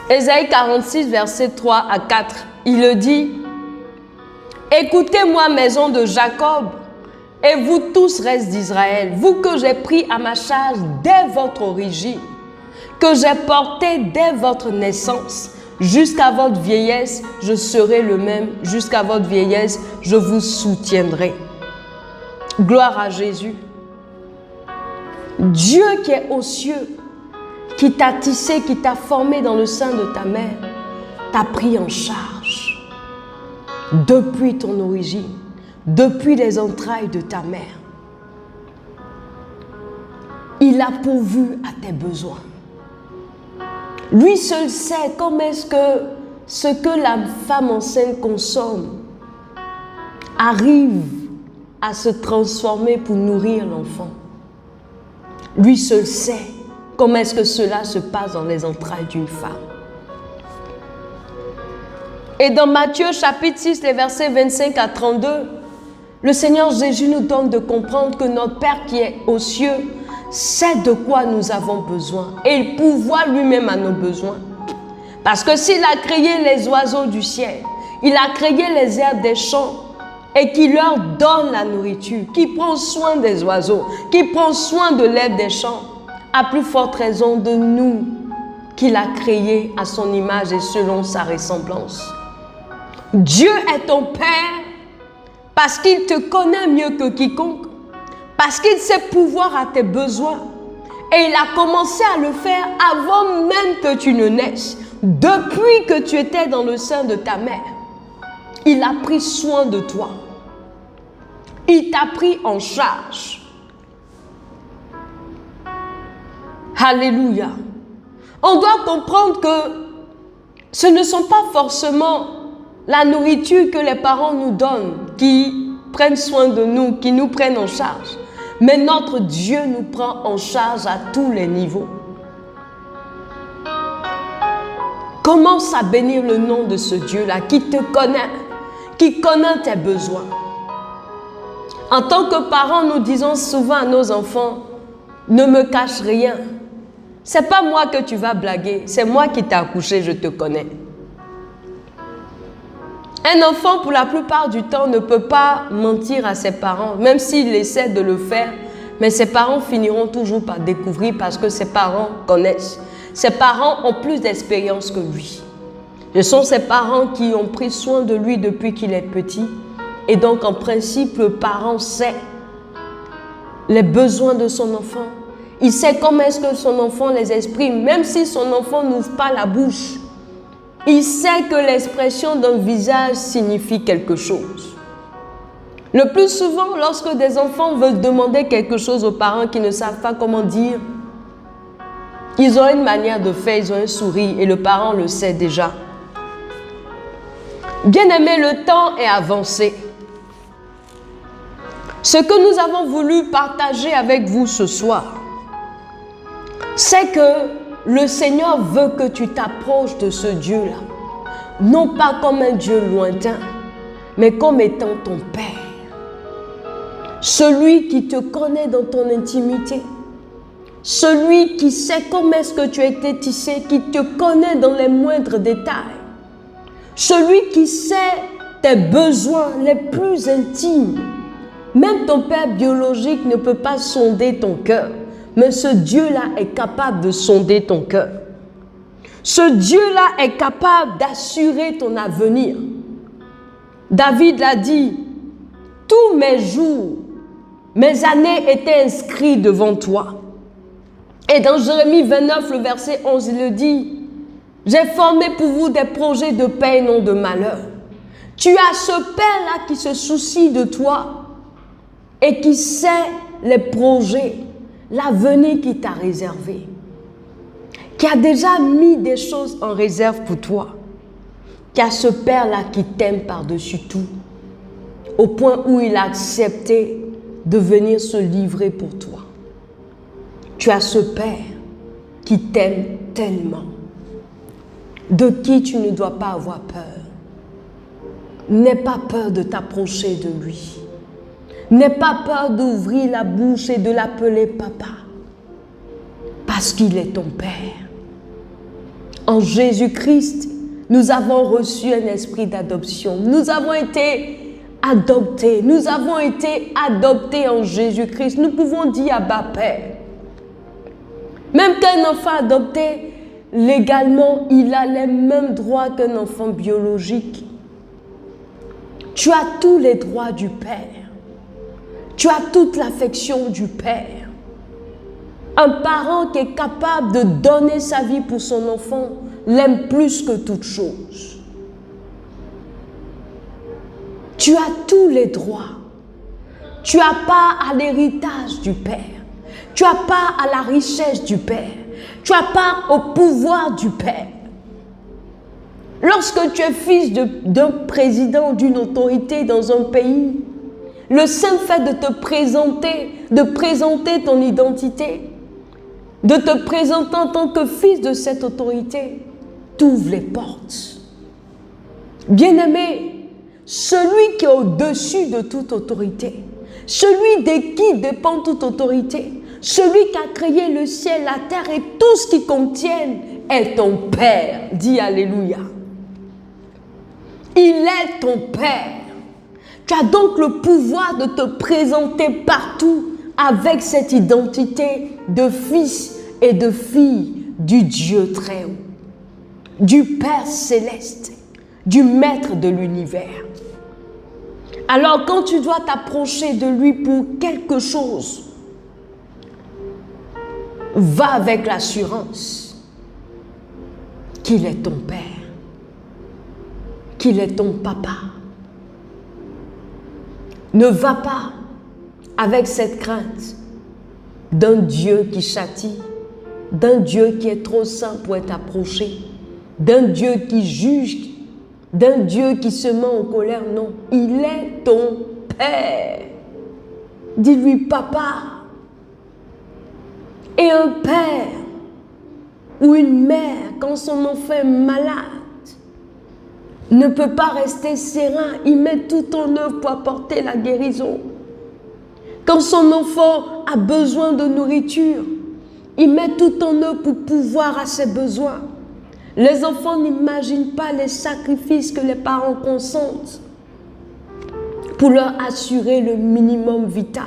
Ésaïe 46, verset 3 à 4, il le dit, « Écoutez-moi, maison de Jacob, et vous tous, restes d'Israël, vous que j'ai pris à ma charge dès votre origine, que j'ai porté dès votre naissance, jusqu'à votre vieillesse, je serai le même, jusqu'à votre vieillesse, je vous soutiendrai. » Gloire à Jésus. Dieu qui est aux cieux, qui t'a tissé, qui t'a formé dans le sein de ta mère, t'a pris en charge depuis ton origine, depuis les entrailles de ta mère. Il a pourvu à tes besoins. Lui seul sait comment est-ce que ce que la femme enceinte consomme arrive à se transformer pour nourrir l'enfant. Lui seul sait comment est-ce que cela se passe dans les entrailles d'une femme. Et dans Matthieu chapitre 6, les versets 25 à 32, le Seigneur Jésus nous donne de comprendre que notre Père qui est aux cieux sait de quoi nous avons besoin. Et il pourvoit lui-même à nos besoins. Parce que s'il a créé les oiseaux du ciel, il a créé les herbes des champs, et qui leur donne la nourriture, qui prend soin des oiseaux, qui prend soin de l'herbe des champs, à plus forte raison de nous qu'il a créés à son image et selon sa ressemblance. Dieu est ton Père parce qu'il te connaît mieux que quiconque, parce qu'il sait pourvoir à tes besoins. Et il a commencé à le faire avant même que tu ne naisses. Depuis que tu étais dans le sein de ta mère, il a pris soin de toi. Il t'a pris en charge. Alléluia. On doit comprendre que ce ne sont pas forcément la nourriture que les parents nous donnent qui prennent soin de nous, qui nous prennent en charge. Mais notre Dieu nous prend en charge à tous les niveaux. Commence à bénir le nom de ce Dieu-là qui te connaît, qui connaît tes besoins. En tant que parents, nous disons souvent à nos enfants, ne me cache rien. C'est pas moi que tu vas blaguer, c'est moi qui t'ai accouché, je te connais. Un enfant, pour la plupart du temps, ne peut pas mentir à ses parents, même s'il essaie de le faire, mais ses parents finiront toujours par découvrir parce que ses parents connaissent. Ses parents ont plus d'expérience que lui. Ce sont ses parents qui ont pris soin de lui depuis qu'il est petit. Et donc, en principe, le parent sait les besoins de son enfant. Il sait comment est-ce que son enfant les exprime, même si son enfant n'ouvre pas la bouche. Il sait que l'expression d'un visage signifie quelque chose. Le plus souvent, lorsque des enfants veulent demander quelque chose aux parents qui ne savent pas comment dire, ils ont une manière de faire, ils ont un sourire et le parent le sait déjà. Bien-aimés, le temps est avancé. Ce que nous avons voulu partager avec vous ce soir, c'est que le Seigneur veut que tu t'approches de ce Dieu-là, non pas comme un Dieu lointain, mais comme étant ton Père. Celui qui te connaît dans ton intimité, celui qui sait comment est-ce que tu as été tissé, qui te connaît dans les moindres détails, celui qui sait tes besoins les plus intimes. Même ton père biologique ne peut pas sonder ton cœur, mais ce Dieu-là est capable de sonder ton cœur. Ce Dieu-là est capable d'assurer ton avenir. David l'a dit, tous mes jours, mes années étaient inscrites devant toi. Et dans Jérémie 29, le verset 11, il le dit, j'ai formé pour vous des projets de paix et non de malheur. Tu as ce Père-là qui se soucie de toi et qui sait les projets, l'avenir qui t'a réservé, qui a déjà mis des choses en réserve pour toi, qui a ce Père-là qui t'aime par-dessus tout, au point où il a accepté de venir se livrer pour toi. Tu as ce Père qui t'aime tellement, de qui tu ne dois pas avoir peur. N'aie pas peur de t'approcher de lui. N'aie pas peur d'ouvrir la bouche et de l'appeler papa, parce qu'il est ton Père. En Jésus-Christ, nous avons reçu un esprit d'adoption. Nous avons été adoptés. Nous avons été adoptés en Jésus-Christ. Nous pouvons dire Abba Père. Même qu'un enfant adopté, légalement, il a les mêmes droits qu'un enfant biologique. Tu as tous les droits du Père. Tu as toute l'affection du Père. Un parent qui est capable de donner sa vie pour son enfant l'aime plus que toute chose. Tu as tous les droits. Tu as part à l'héritage du Père. Tu as part à la richesse du Père. Tu as part au pouvoir du Père. Lorsque tu es fils d'un président, d'une autorité dans un pays, le simple fait de te présenter, de présenter ton identité, de te présenter en tant que fils de cette autorité, t'ouvre les portes. Bien-aimé, celui qui est au-dessus de toute autorité, celui de qui dépend toute autorité, celui qui a créé le ciel, la terre et tout ce qui contiennent est ton Père. Dis Alléluia. Il est ton Père. Tu as donc le pouvoir de te présenter partout avec cette identité de fils et de fille du Dieu très haut, du Père céleste, du Maître de l'univers. Alors quand tu dois t'approcher de lui pour quelque chose, va avec l'assurance qu'il est ton Père, qu'il est ton papa. Ne va pas avec cette crainte d'un Dieu qui châtie, d'un Dieu qui est trop saint pour être approché, d'un Dieu qui juge, d'un Dieu qui se met en colère. Non, il est ton Père. Dis-lui papa. Et un père ou une mère, quand son enfant est malade, ne peut pas rester serein. Il met tout en œuvre pour apporter la guérison. Quand son enfant a besoin de nourriture, il met tout en œuvre pour pouvoir à ses besoins. Les enfants n'imaginent pas les sacrifices que les parents consentent pour leur assurer le minimum vital.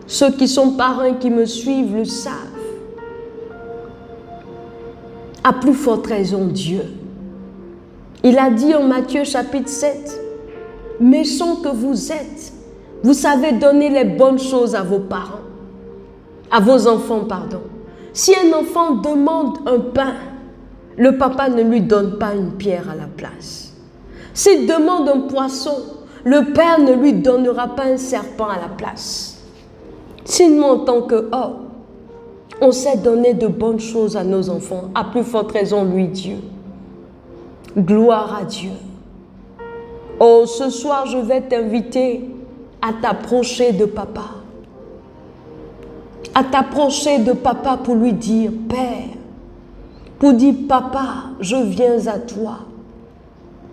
Ceux qui sont parents qui me suivent le savent. À plus forte raison Dieu. Il a dit en Matthieu chapitre 7, « Méchants que vous êtes, vous savez donner les bonnes choses à vos parents, à vos enfants, pardon. Si un enfant demande un pain, le papa ne lui donne pas une pierre à la place. S'il demande un poisson, le père ne lui donnera pas un serpent à la place. Si nous, en tant que homme, on sait donner de bonnes choses à nos enfants, à plus forte raison, lui, Dieu. Gloire à Dieu. Oh, ce soir, je vais t'inviter à t'approcher de papa. À t'approcher de papa pour lui dire, Père, pour dire, papa, je viens à toi.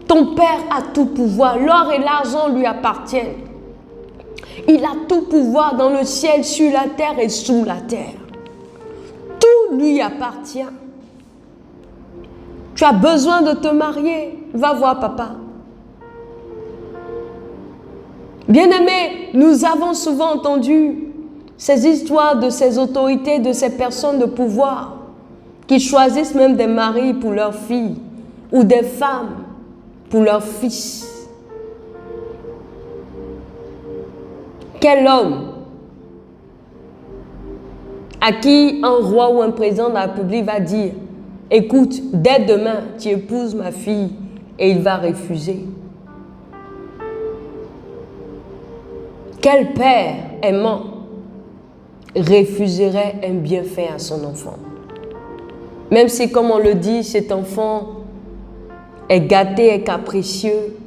Ton Père a tout pouvoir. L'or et l'argent lui appartiennent. Il a tout pouvoir dans le ciel, sur la terre et sous la terre. Tout lui appartient. Tu as besoin de te marier, va voir papa. Bien-aimés, nous avons souvent entendu ces histoires de ces autorités, de ces personnes de pouvoir qui choisissent même des maris pour leurs filles ou des femmes pour leurs fils. Quel homme à qui un roi ou un président de la République va dire « Écoute, dès demain, tu épouses ma fille » et il va refuser? Quel père aimant refuserait un bienfait à son enfant? Même si, comme on le dit, cet enfant est gâté et capricieux,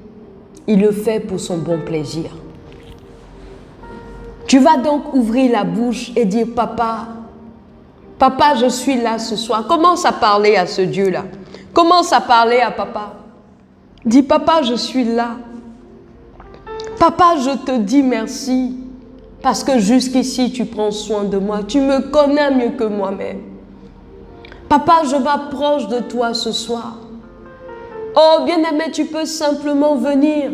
il le fait pour son bon plaisir. Tu vas donc ouvrir la bouche et dire « Papa, papa, je suis là ce soir. » Commence à parler à ce Dieu-là. Commence à parler à papa. Dis « Papa, je suis là. Papa, je te dis merci parce que jusqu'ici, tu prends soin de moi. Tu me connais mieux que moi-même. Papa, je m'approche de toi ce soir. Oh, bien-aimé, tu peux simplement venir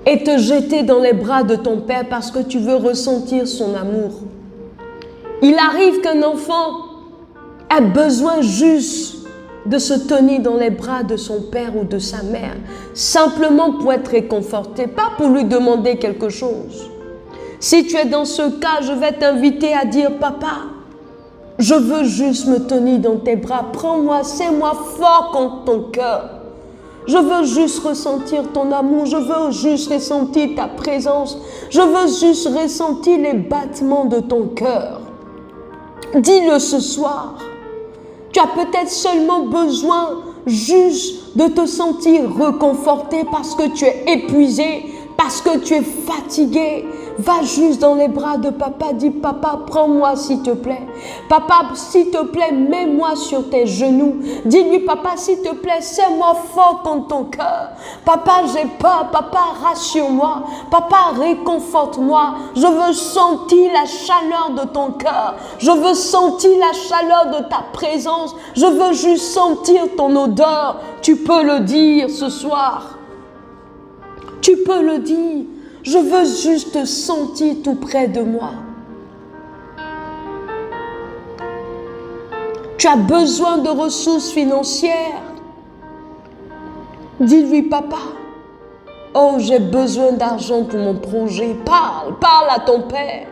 et te jeter dans les bras de ton Père parce que tu veux ressentir son amour. Il arrive qu'un enfant ait besoin juste de se tenir dans les bras de son père ou de sa mère, simplement pour être réconforté, pas pour lui demander quelque chose. Si tu es dans ce cas, je vais t'inviter à dire « Papa, je veux juste me tenir dans tes bras, prends-moi, serre-moi fort contre ton cœur. Je veux juste ressentir ton amour, je veux juste ressentir ta présence, je veux juste ressentir les battements de ton cœur. » Dis-le ce soir. Tu as peut-être seulement besoin juste de te sentir réconforté parce que tu es épuisé, parce que tu es fatigué. Va juste dans les bras de papa, dis « Papa, prends-moi s'il te plaît. Papa, s'il te plaît, mets-moi sur tes genoux. Dis-lui, papa, s'il te plaît, serre-moi fort contre ton cœur. Papa, j'ai peur. Papa, rassure-moi. Papa, réconforte-moi. Je veux sentir la chaleur de ton cœur. Je veux sentir la chaleur de ta présence. Je veux juste sentir ton odeur. Tu peux le dire ce soir. Tu peux le dire. Je veux juste te sentir tout près de moi. Tu as besoin de ressources financières. Dis-lui, papa, oh, j'ai besoin d'argent pour mon projet. Parle à ton Père.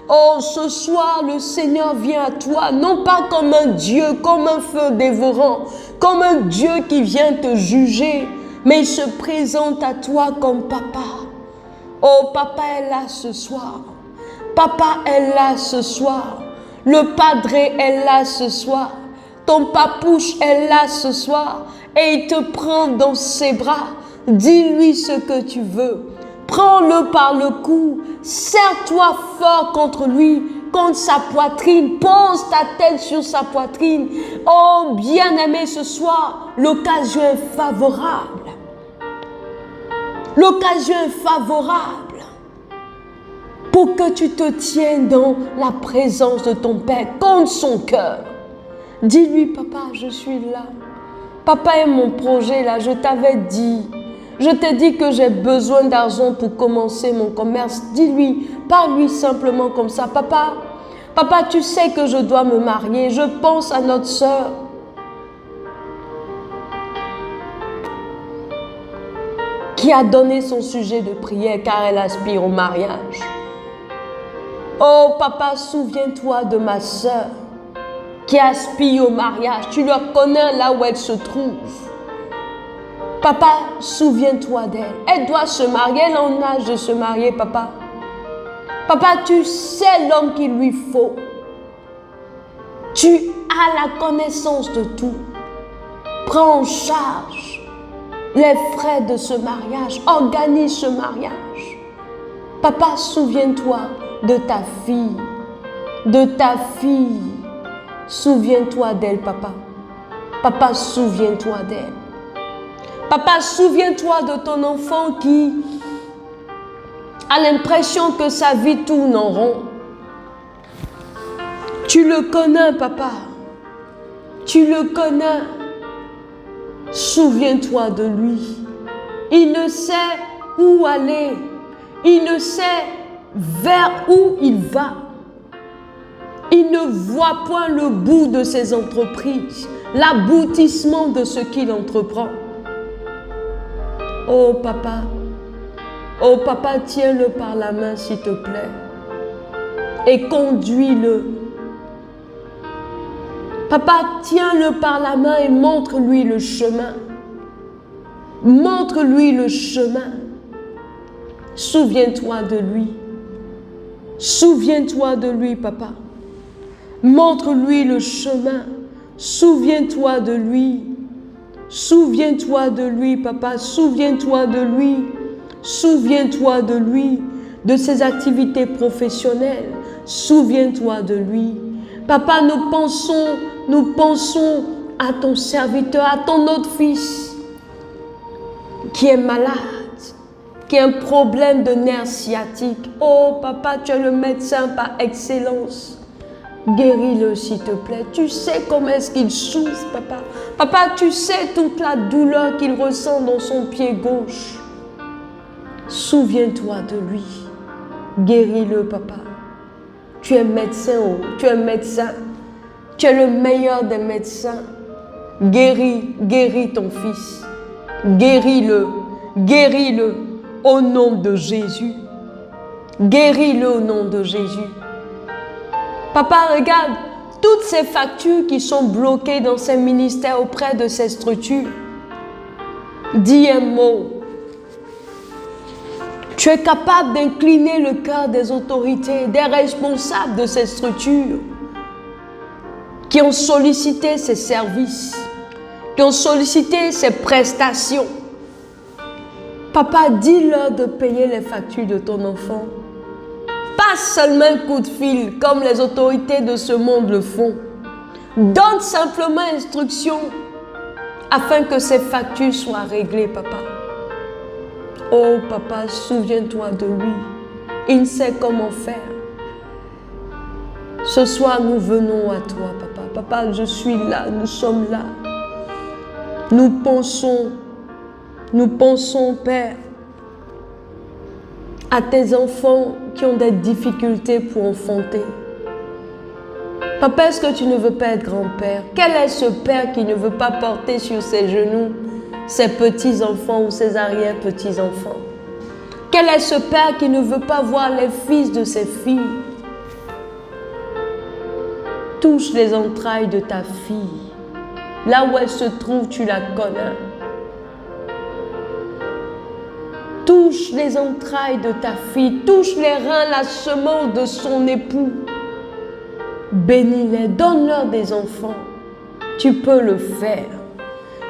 Oh, ce soir, le Seigneur vient à toi, non pas comme un Dieu, comme un feu dévorant, comme un Dieu qui vient te juger, mais il se présente à toi comme papa. Oh, papa est là ce soir. Papa est là ce soir. Le Padre est là ce soir. Ton papouche est là ce soir. Et il te prend dans ses bras. Dis-lui ce que tu veux. Prends-le par le cou. Serre-toi fort contre lui, contre sa poitrine. Pose ta tête sur sa poitrine. Oh, bien-aimé, ce soir, l'occasion est favorable. L'occasion est favorable pour que tu te tiennes dans la présence de ton Père, contre son cœur. Dis-lui, papa, je suis là. Papa est mon projet là, je t'avais dit. Je t'ai dit que j'ai besoin d'argent pour commencer mon commerce. Dis-lui, parle-lui simplement comme ça. Papa, tu sais que je dois me marier. Je pense à notre sœur. Qui a donné son sujet de prière car elle aspire au mariage. Oh papa, souviens-toi de ma sœur qui aspire au mariage. Tu la connais là où elle se trouve. Papa, souviens-toi d'elle. Elle doit se marier, elle est en âge de se marier, papa. Papa, tu sais l'homme qu'il lui faut. Tu as la connaissance de tout. Prends en charge les frais de ce mariage. Organise ce mariage. Papa, souviens-toi de ta fille. De ta fille. Souviens-toi d'elle, papa. Papa, souviens-toi d'elle. Papa, souviens-toi de ton enfant qui a l'impression que sa vie tourne en rond. Tu le connais, papa. Tu le connais. Souviens-toi de lui. Il ne sait où aller. Il ne sait vers où il va. Il ne voit point le bout de ses entreprises, l'aboutissement de ce qu'il entreprend. Oh papa, tiens-le par la main s'il te plaît et conduis-le. Papa, tiens-le par la main et montre-lui le chemin. Montre-lui le chemin. Souviens-toi de lui. Souviens-toi de lui, papa. Montre-lui le chemin. Souviens-toi de lui. Souviens-toi de lui, papa. Souviens-toi de lui. Souviens-toi de lui, de ses activités professionnelles. Souviens-toi de lui. Papa, nous pensons à ton serviteur, à ton autre fils qui est malade, qui a un problème de nerf sciatique. Oh, papa, tu es le médecin par excellence. Guéris-le, s'il te plaît. Tu sais comment est-ce qu'il souffre, papa. Papa, tu sais toute la douleur qu'il ressent dans son pied gauche. Souviens-toi de lui. Guéris-le, papa. Tu es médecin, oh. Tu es médecin. Tu es le meilleur des médecins. Guéris ton fils. Guéris-le. Guéris-le au nom de Jésus. Guéris-le au nom de Jésus. Papa, regarde toutes ces factures qui sont bloquées dans ces ministères auprès de ces structures. Dis un mot. Tu es capable d'incliner le cœur des autorités, des responsables de ces structures qui ont sollicité ces services, qui ont sollicité ces prestations. Papa, dis-leur de payer les factures de ton enfant. Pas seulement un coup de fil comme les autorités de ce monde le font. Donne simplement instruction afin que ces factures soient réglées, papa. Oh papa, souviens-toi de lui. Il sait comment faire. Ce soir, nous venons à toi, papa. Papa, je suis là, nous sommes là. Nous pensons, Père, à tes enfants qui ont des difficultés pour enfanter. Papa, est-ce que tu ne veux pas être grand-père? Quel est ce père qui ne veut pas porter sur ses genoux ses petits-enfants ou ses arrière-petits-enfants? Quel est ce père qui ne veut pas voir les fils de ses filles? Touche les entrailles de ta fille. Là où elle se trouve, tu la connais. Touche les entrailles de ta fille. Touche les reins, la semence de son époux. Bénis-les, donne-leur des enfants. Tu peux le faire.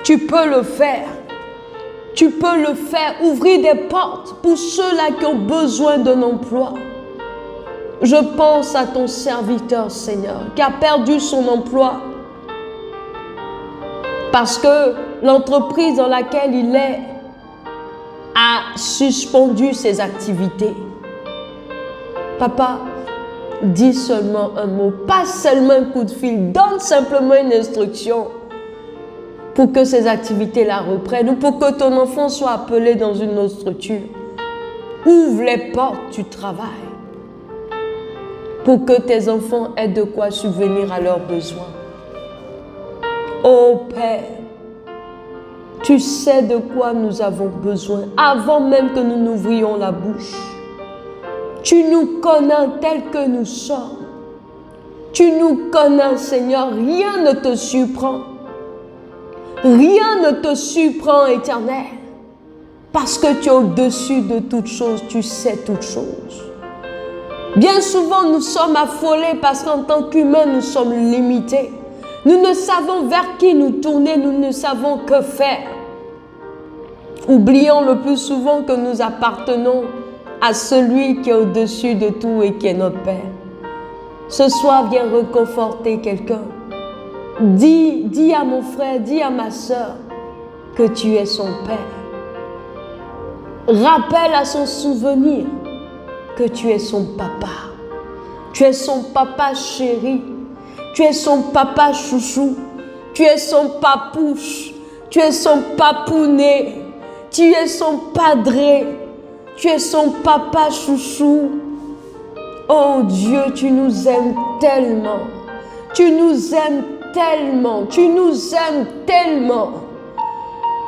Tu peux le faire. Tu peux le faire. Ouvrir des portes pour ceux-là qui ont besoin d'un emploi. Je pense à ton serviteur, Seigneur, qui a perdu son emploi parce que l'entreprise dans laquelle il est a suspendu ses activités. Papa, dis seulement un mot, pas seulement un coup de fil, donne simplement une instruction pour que ces activités-là reprennent ou pour que ton enfant soit appelé dans une autre structure. Ouvre les portes du travail pour que tes enfants aient de quoi subvenir à leurs besoins. Oh Père, tu sais de quoi nous avons besoin avant même que nous n'ouvrions la bouche. Tu nous connais tels que nous sommes. Tu nous connais, Seigneur, rien ne te surprend. Rien ne te surprend, Éternel, parce que tu es au-dessus de toutes choses, tu sais toutes choses. Bien souvent, nous sommes affolés parce qu'en tant qu'humains, nous sommes limités. Nous ne savons vers qui nous tourner, nous ne savons que faire. Oublions le plus souvent que nous appartenons à celui qui est au-dessus de tout et qui est notre Père. Ce soir, viens réconforter quelqu'un. Dis à mon frère, dis à ma soeur que tu es son Père. Rappelle à son souvenir que tu es son papa. Tu es son papa chéri. Tu es son papa chouchou. Tu es son papouche. Tu es son papounet. Tu es son padré. Tu es son papa chouchou. Oh Dieu, tu nous aimes tellement. Tu nous aimes tellement. Tu nous aimes tellement.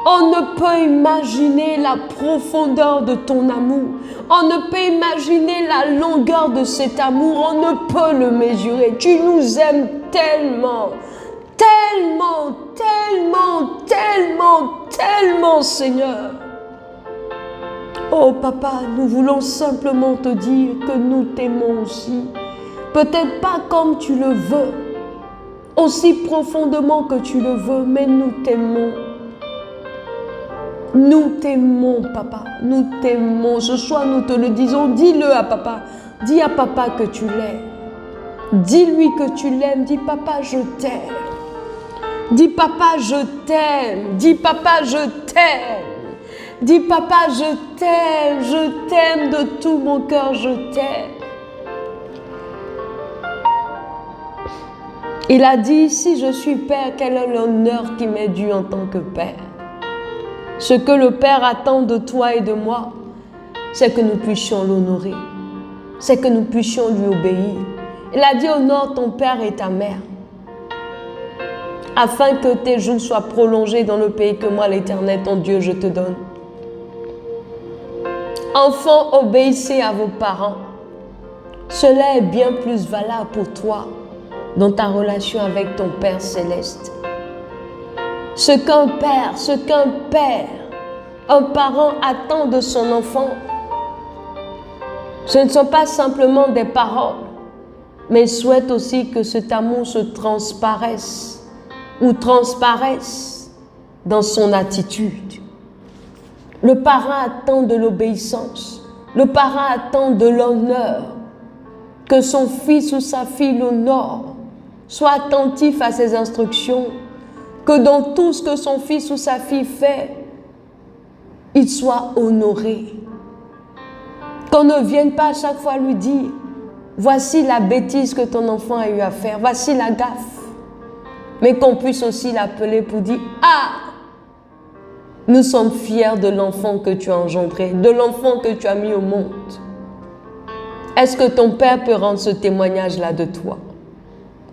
On ne peut imaginer la profondeur de ton amour. On ne peut imaginer la longueur de cet amour. On ne peut le mesurer. Tu nous aimes tellement, tellement, tellement, tellement, tellement, Seigneur. Oh Papa, nous voulons simplement te dire que nous t'aimons aussi. Peut-être pas comme tu le veux, aussi profondément que tu le veux, mais nous t'aimons. Nous t'aimons, Papa. Nous t'aimons. Ce soir, nous te le disons. Dis-le à Papa. Dis à Papa que tu l'aimes. Dis-lui que tu l'aimes. Dis, Papa, je t'aime. Dis, Papa, je t'aime. Dis, Papa, je t'aime. Dis, Papa, je t'aime. Je t'aime de tout mon cœur. Je t'aime. Il a dit, si je suis Père, quel est l'honneur qui m'est dû en tant que Père? Ce que le Père attend de toi et de moi, c'est que nous puissions l'honorer. C'est que nous puissions lui obéir. Il a dit, honore ton Père et ta Mère, afin que tes jours soient prolongés dans le pays que moi, l'Éternel, ton Dieu, je te donne. Enfants, obéissez à vos parents. Cela est bien plus valable pour toi dans ta relation avec ton Père céleste. Ce qu'un père, un parent attend de son enfant, ce ne sont pas simplement des paroles, mais il souhaite aussi que cet amour se transparaisse ou transparaisse dans son attitude. Le parent attend de l'obéissance, le parent attend de l'honneur, que son fils ou sa fille l'honore, soit attentif à ses instructions, que dans tout ce que son fils ou sa fille fait, il soit honoré. Qu'on ne vienne pas à chaque fois lui dire, voici la bêtise que ton enfant a eu à faire, voici la gaffe. Mais qu'on puisse aussi l'appeler pour dire, ah, Nous sommes fiers de l'enfant que tu as engendré, de l'enfant que tu as mis au monde. Est-ce que ton Père peut rendre ce témoignage-là de toi?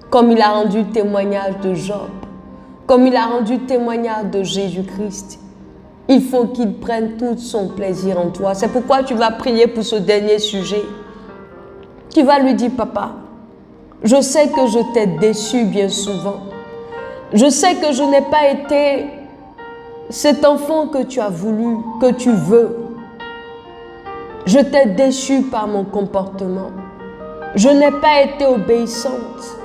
Comme il a rendu témoignage de Job, comme il a rendu témoignage de Jésus-Christ. Il faut qu'il prenne tout son plaisir en toi. C'est pourquoi tu vas prier pour ce dernier sujet. Tu vas lui dire, papa, je sais que je t'ai déçu bien souvent. Je sais que je n'ai pas été cet enfant que tu as voulu, que tu veux. Je t'ai déçu par mon comportement. Je n'ai pas été obéissante.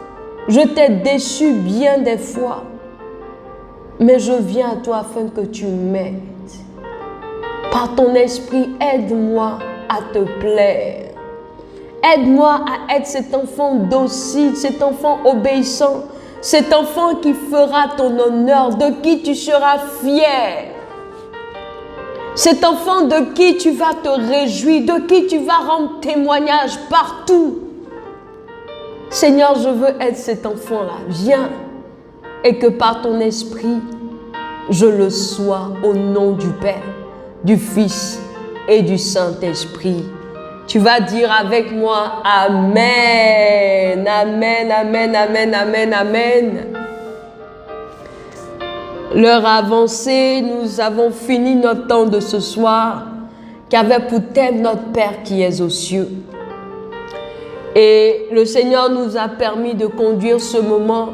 Je t'ai déçu bien des fois. Mais je viens à toi afin que tu m'aides. Par ton esprit, aide-moi à te plaire. Aide-moi à être cet enfant docile, cet enfant obéissant, cet enfant qui fera ton honneur, de qui tu seras fier. Cet enfant de qui tu vas te réjouir, de qui tu vas rendre témoignage partout. Seigneur, je veux être cet enfant-là. Viens et que par ton esprit, je le sois au nom du Père, du Fils et du Saint-Esprit. Tu vas dire avec moi, Amen, Amen, Amen, Amen, Amen, Amen. L'heure avancée, nous avons fini notre temps de ce soir, qui avait pour thème notre Père qui est aux cieux. Et le Seigneur nous a permis de conduire ce moment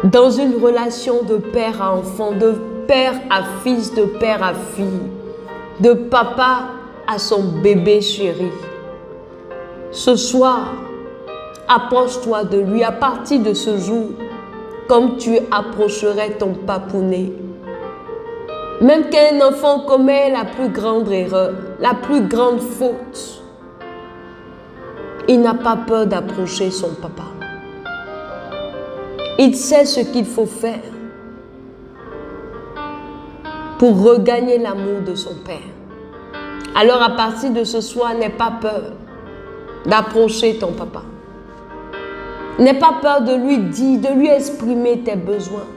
dans une relation de père à enfant, de père à fils, de père à fille, de papa à son bébé chéri. Ce soir, approche-toi de lui à partir de ce jour, comme tu approcherais ton papounet. Même qu'un enfant commet la plus grande erreur, la plus grande faute, il n'a pas peur d'approcher son papa. Il sait ce qu'il faut faire pour regagner l'amour de son père. Alors à partir de ce soir, n'aie pas peur d'approcher ton papa. N'aie pas peur de lui dire, de lui exprimer tes besoins,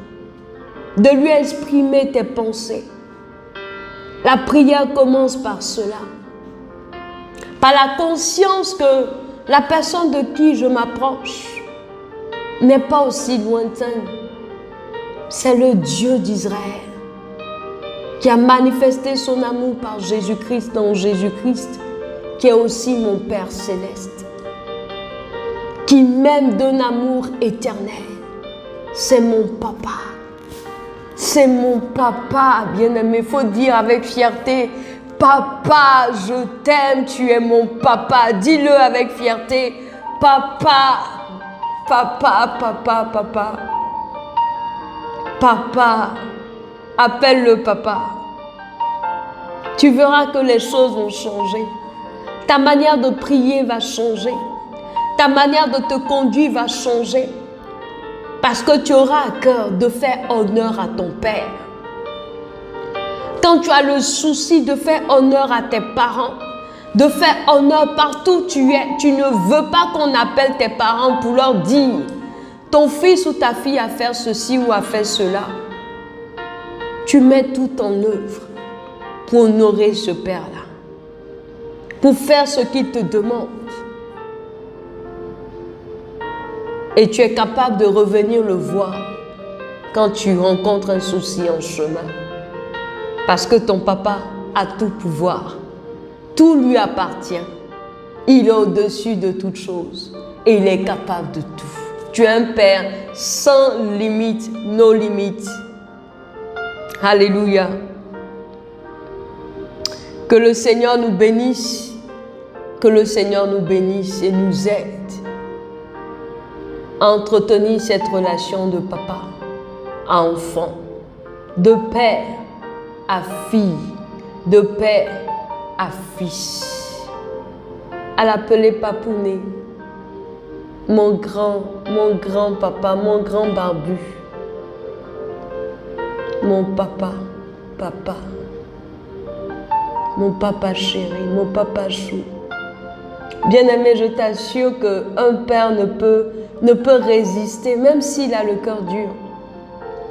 de lui exprimer tes pensées. La prière commence par cela. Par la conscience que la personne de qui je m'approche n'est pas aussi lointaine. C'est le Dieu d'Israël qui a manifesté son amour par Jésus-Christ dans Jésus-Christ, qui est aussi mon Père céleste, qui m'aime d'un amour éternel. C'est mon papa. C'est mon papa, bien-aimé. Il faut dire avec fierté, papa, je t'aime, tu es mon papa. Dis-le avec fierté, papa, papa, papa, papa. Papa, appelle-le papa. Tu verras que les choses vont changer. Ta manière de prier va changer. Ta manière de te conduire va changer. Parce que tu auras à cœur de faire honneur à ton Père. Quand tu as le souci de faire honneur à tes parents, de faire honneur partout où tu es, tu ne veux pas qu'on appelle tes parents pour leur dire ton fils ou ta fille a fait ceci ou a fait cela. Tu mets tout en œuvre pour honorer ce Père-là, pour faire ce qu'il te demande. Et tu es capable de revenir le voir quand tu rencontres un souci en chemin. Parce que ton papa a tout pouvoir. Tout lui appartient. Il est au-dessus de toutes choses. Et il est capable de tout. Tu es un Père sans limite, no limites. Alléluia. Que le Seigneur nous bénisse. Que le Seigneur nous bénisse et nous aide à entretenir cette relation de papa à enfant, de père à fille, de père à fils. À l'appeler papounet, mon grand papa, mon grand barbu, mon papa, papa, mon papa chéri, mon papa chou. Bien-aimé, je t'assure qu'un père ne peut résister, même s'il a le cœur dur,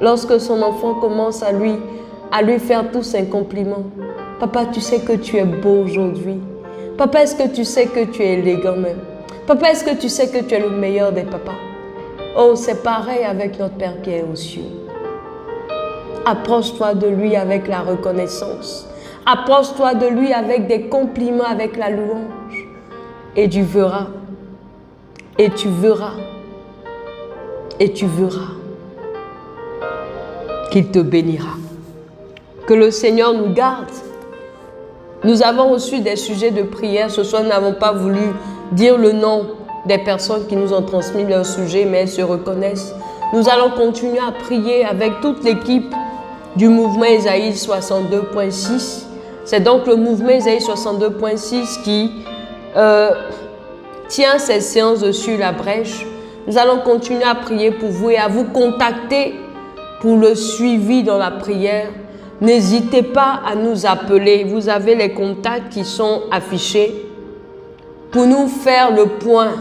lorsque son enfant commence à lui faire tous un compliment. Papa, tu sais que tu es beau aujourd'hui. Papa, est-ce que tu sais que tu es élégant même? Papa, est-ce que tu sais que tu es le meilleur des papas? Oh, c'est pareil avec notre Père qui est aux cieux. Approche-toi de lui avec la reconnaissance. Approche-toi de lui avec des compliments, avec la louange. Et tu verras. Et tu verras. Et tu verras qu'il te bénira. Que le Seigneur nous garde. Nous avons reçu des sujets de prière. Ce soir, nous n'avons pas voulu dire le nom des personnes qui nous ont transmis leurs sujets, mais elles se reconnaissent. Nous allons continuer à prier avec toute l'équipe du mouvement Ésaïe 62.6. C'est donc le mouvement Ésaïe 62.6 qui tient ses séances sur la brèche. Nous allons continuer à prier pour vous et à vous contacter pour le suivi dans la prière. N'hésitez pas à nous appeler. Vous avez les contacts qui sont affichés pour nous faire le point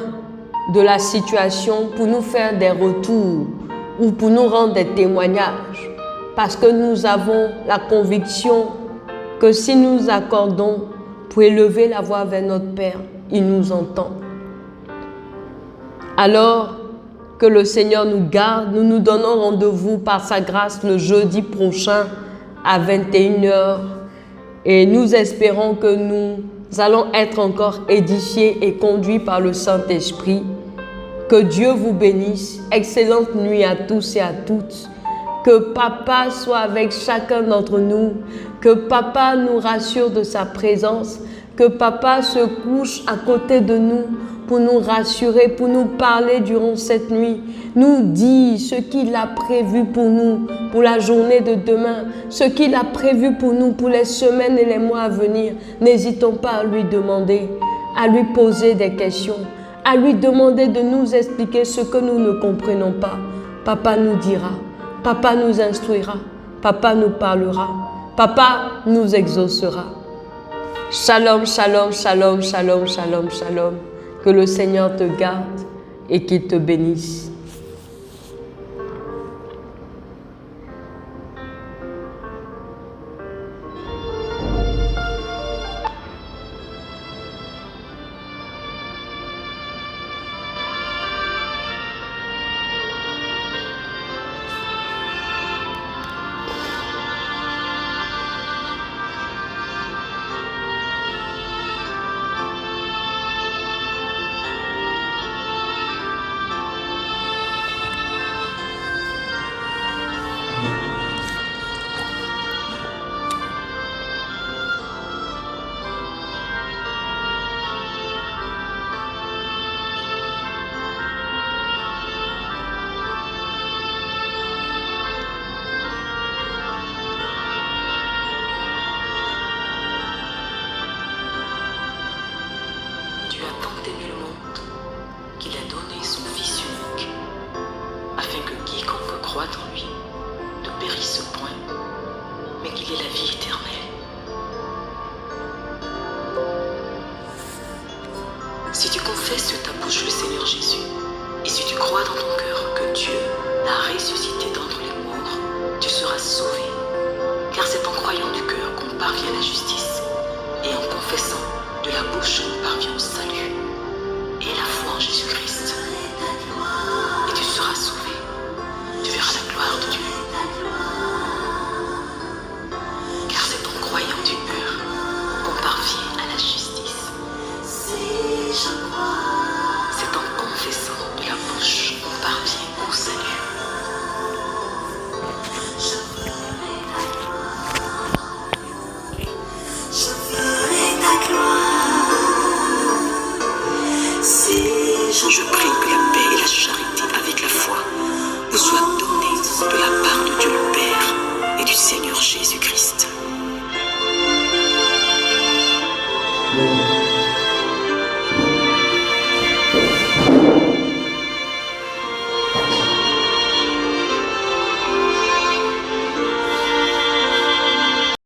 de la situation, pour nous faire des retours ou pour nous rendre des témoignages. Parce que nous avons la conviction que si nous accordons pour élever la voix vers notre Père, il nous entend. Alors que le Seigneur nous garde, nous nous donnons rendez-vous par sa grâce le jeudi prochain à 21h et nous espérons que nous allons être encore édifiés et conduits par le Saint-Esprit. Que Dieu vous bénisse. Excellente nuit à tous et à toutes. Que Papa soit avec chacun d'entre nous. Que Papa nous rassure de sa présence. Que Papa se couche à côté de nous pour nous rassurer, pour nous parler durant cette nuit, nous dire ce qu'il a prévu pour nous, pour la journée de demain, ce qu'il a prévu pour nous, pour les semaines et les mois à venir. N'hésitons pas à lui demander, à lui poser des questions, à lui demander de nous expliquer ce que nous ne comprenons pas. Papa nous dira, Papa nous instruira, Papa nous parlera, Papa nous exaucera. Shalom, shalom, shalom, shalom, shalom, shalom. Que le Seigneur te garde et qu'il te bénisse. Si tu confesses de ta bouche le Seigneur Jésus, et si tu crois dans ton cœur que Dieu l'a ressuscité d'entre les morts, tu seras sauvé. Car c'est en croyant du cœur qu'on parvient à la justice, et en confessant de la bouche qu'on parvient au salut. Et la foi en Jésus-Christ. Et tu seras sauvé. Tu verras la gloire de Dieu. Car c'est en croyant du cœur qu'on parvient à la justice. C'est en confessant de la bouche qu'on parvient au salut. Je ferai ta gloire. Si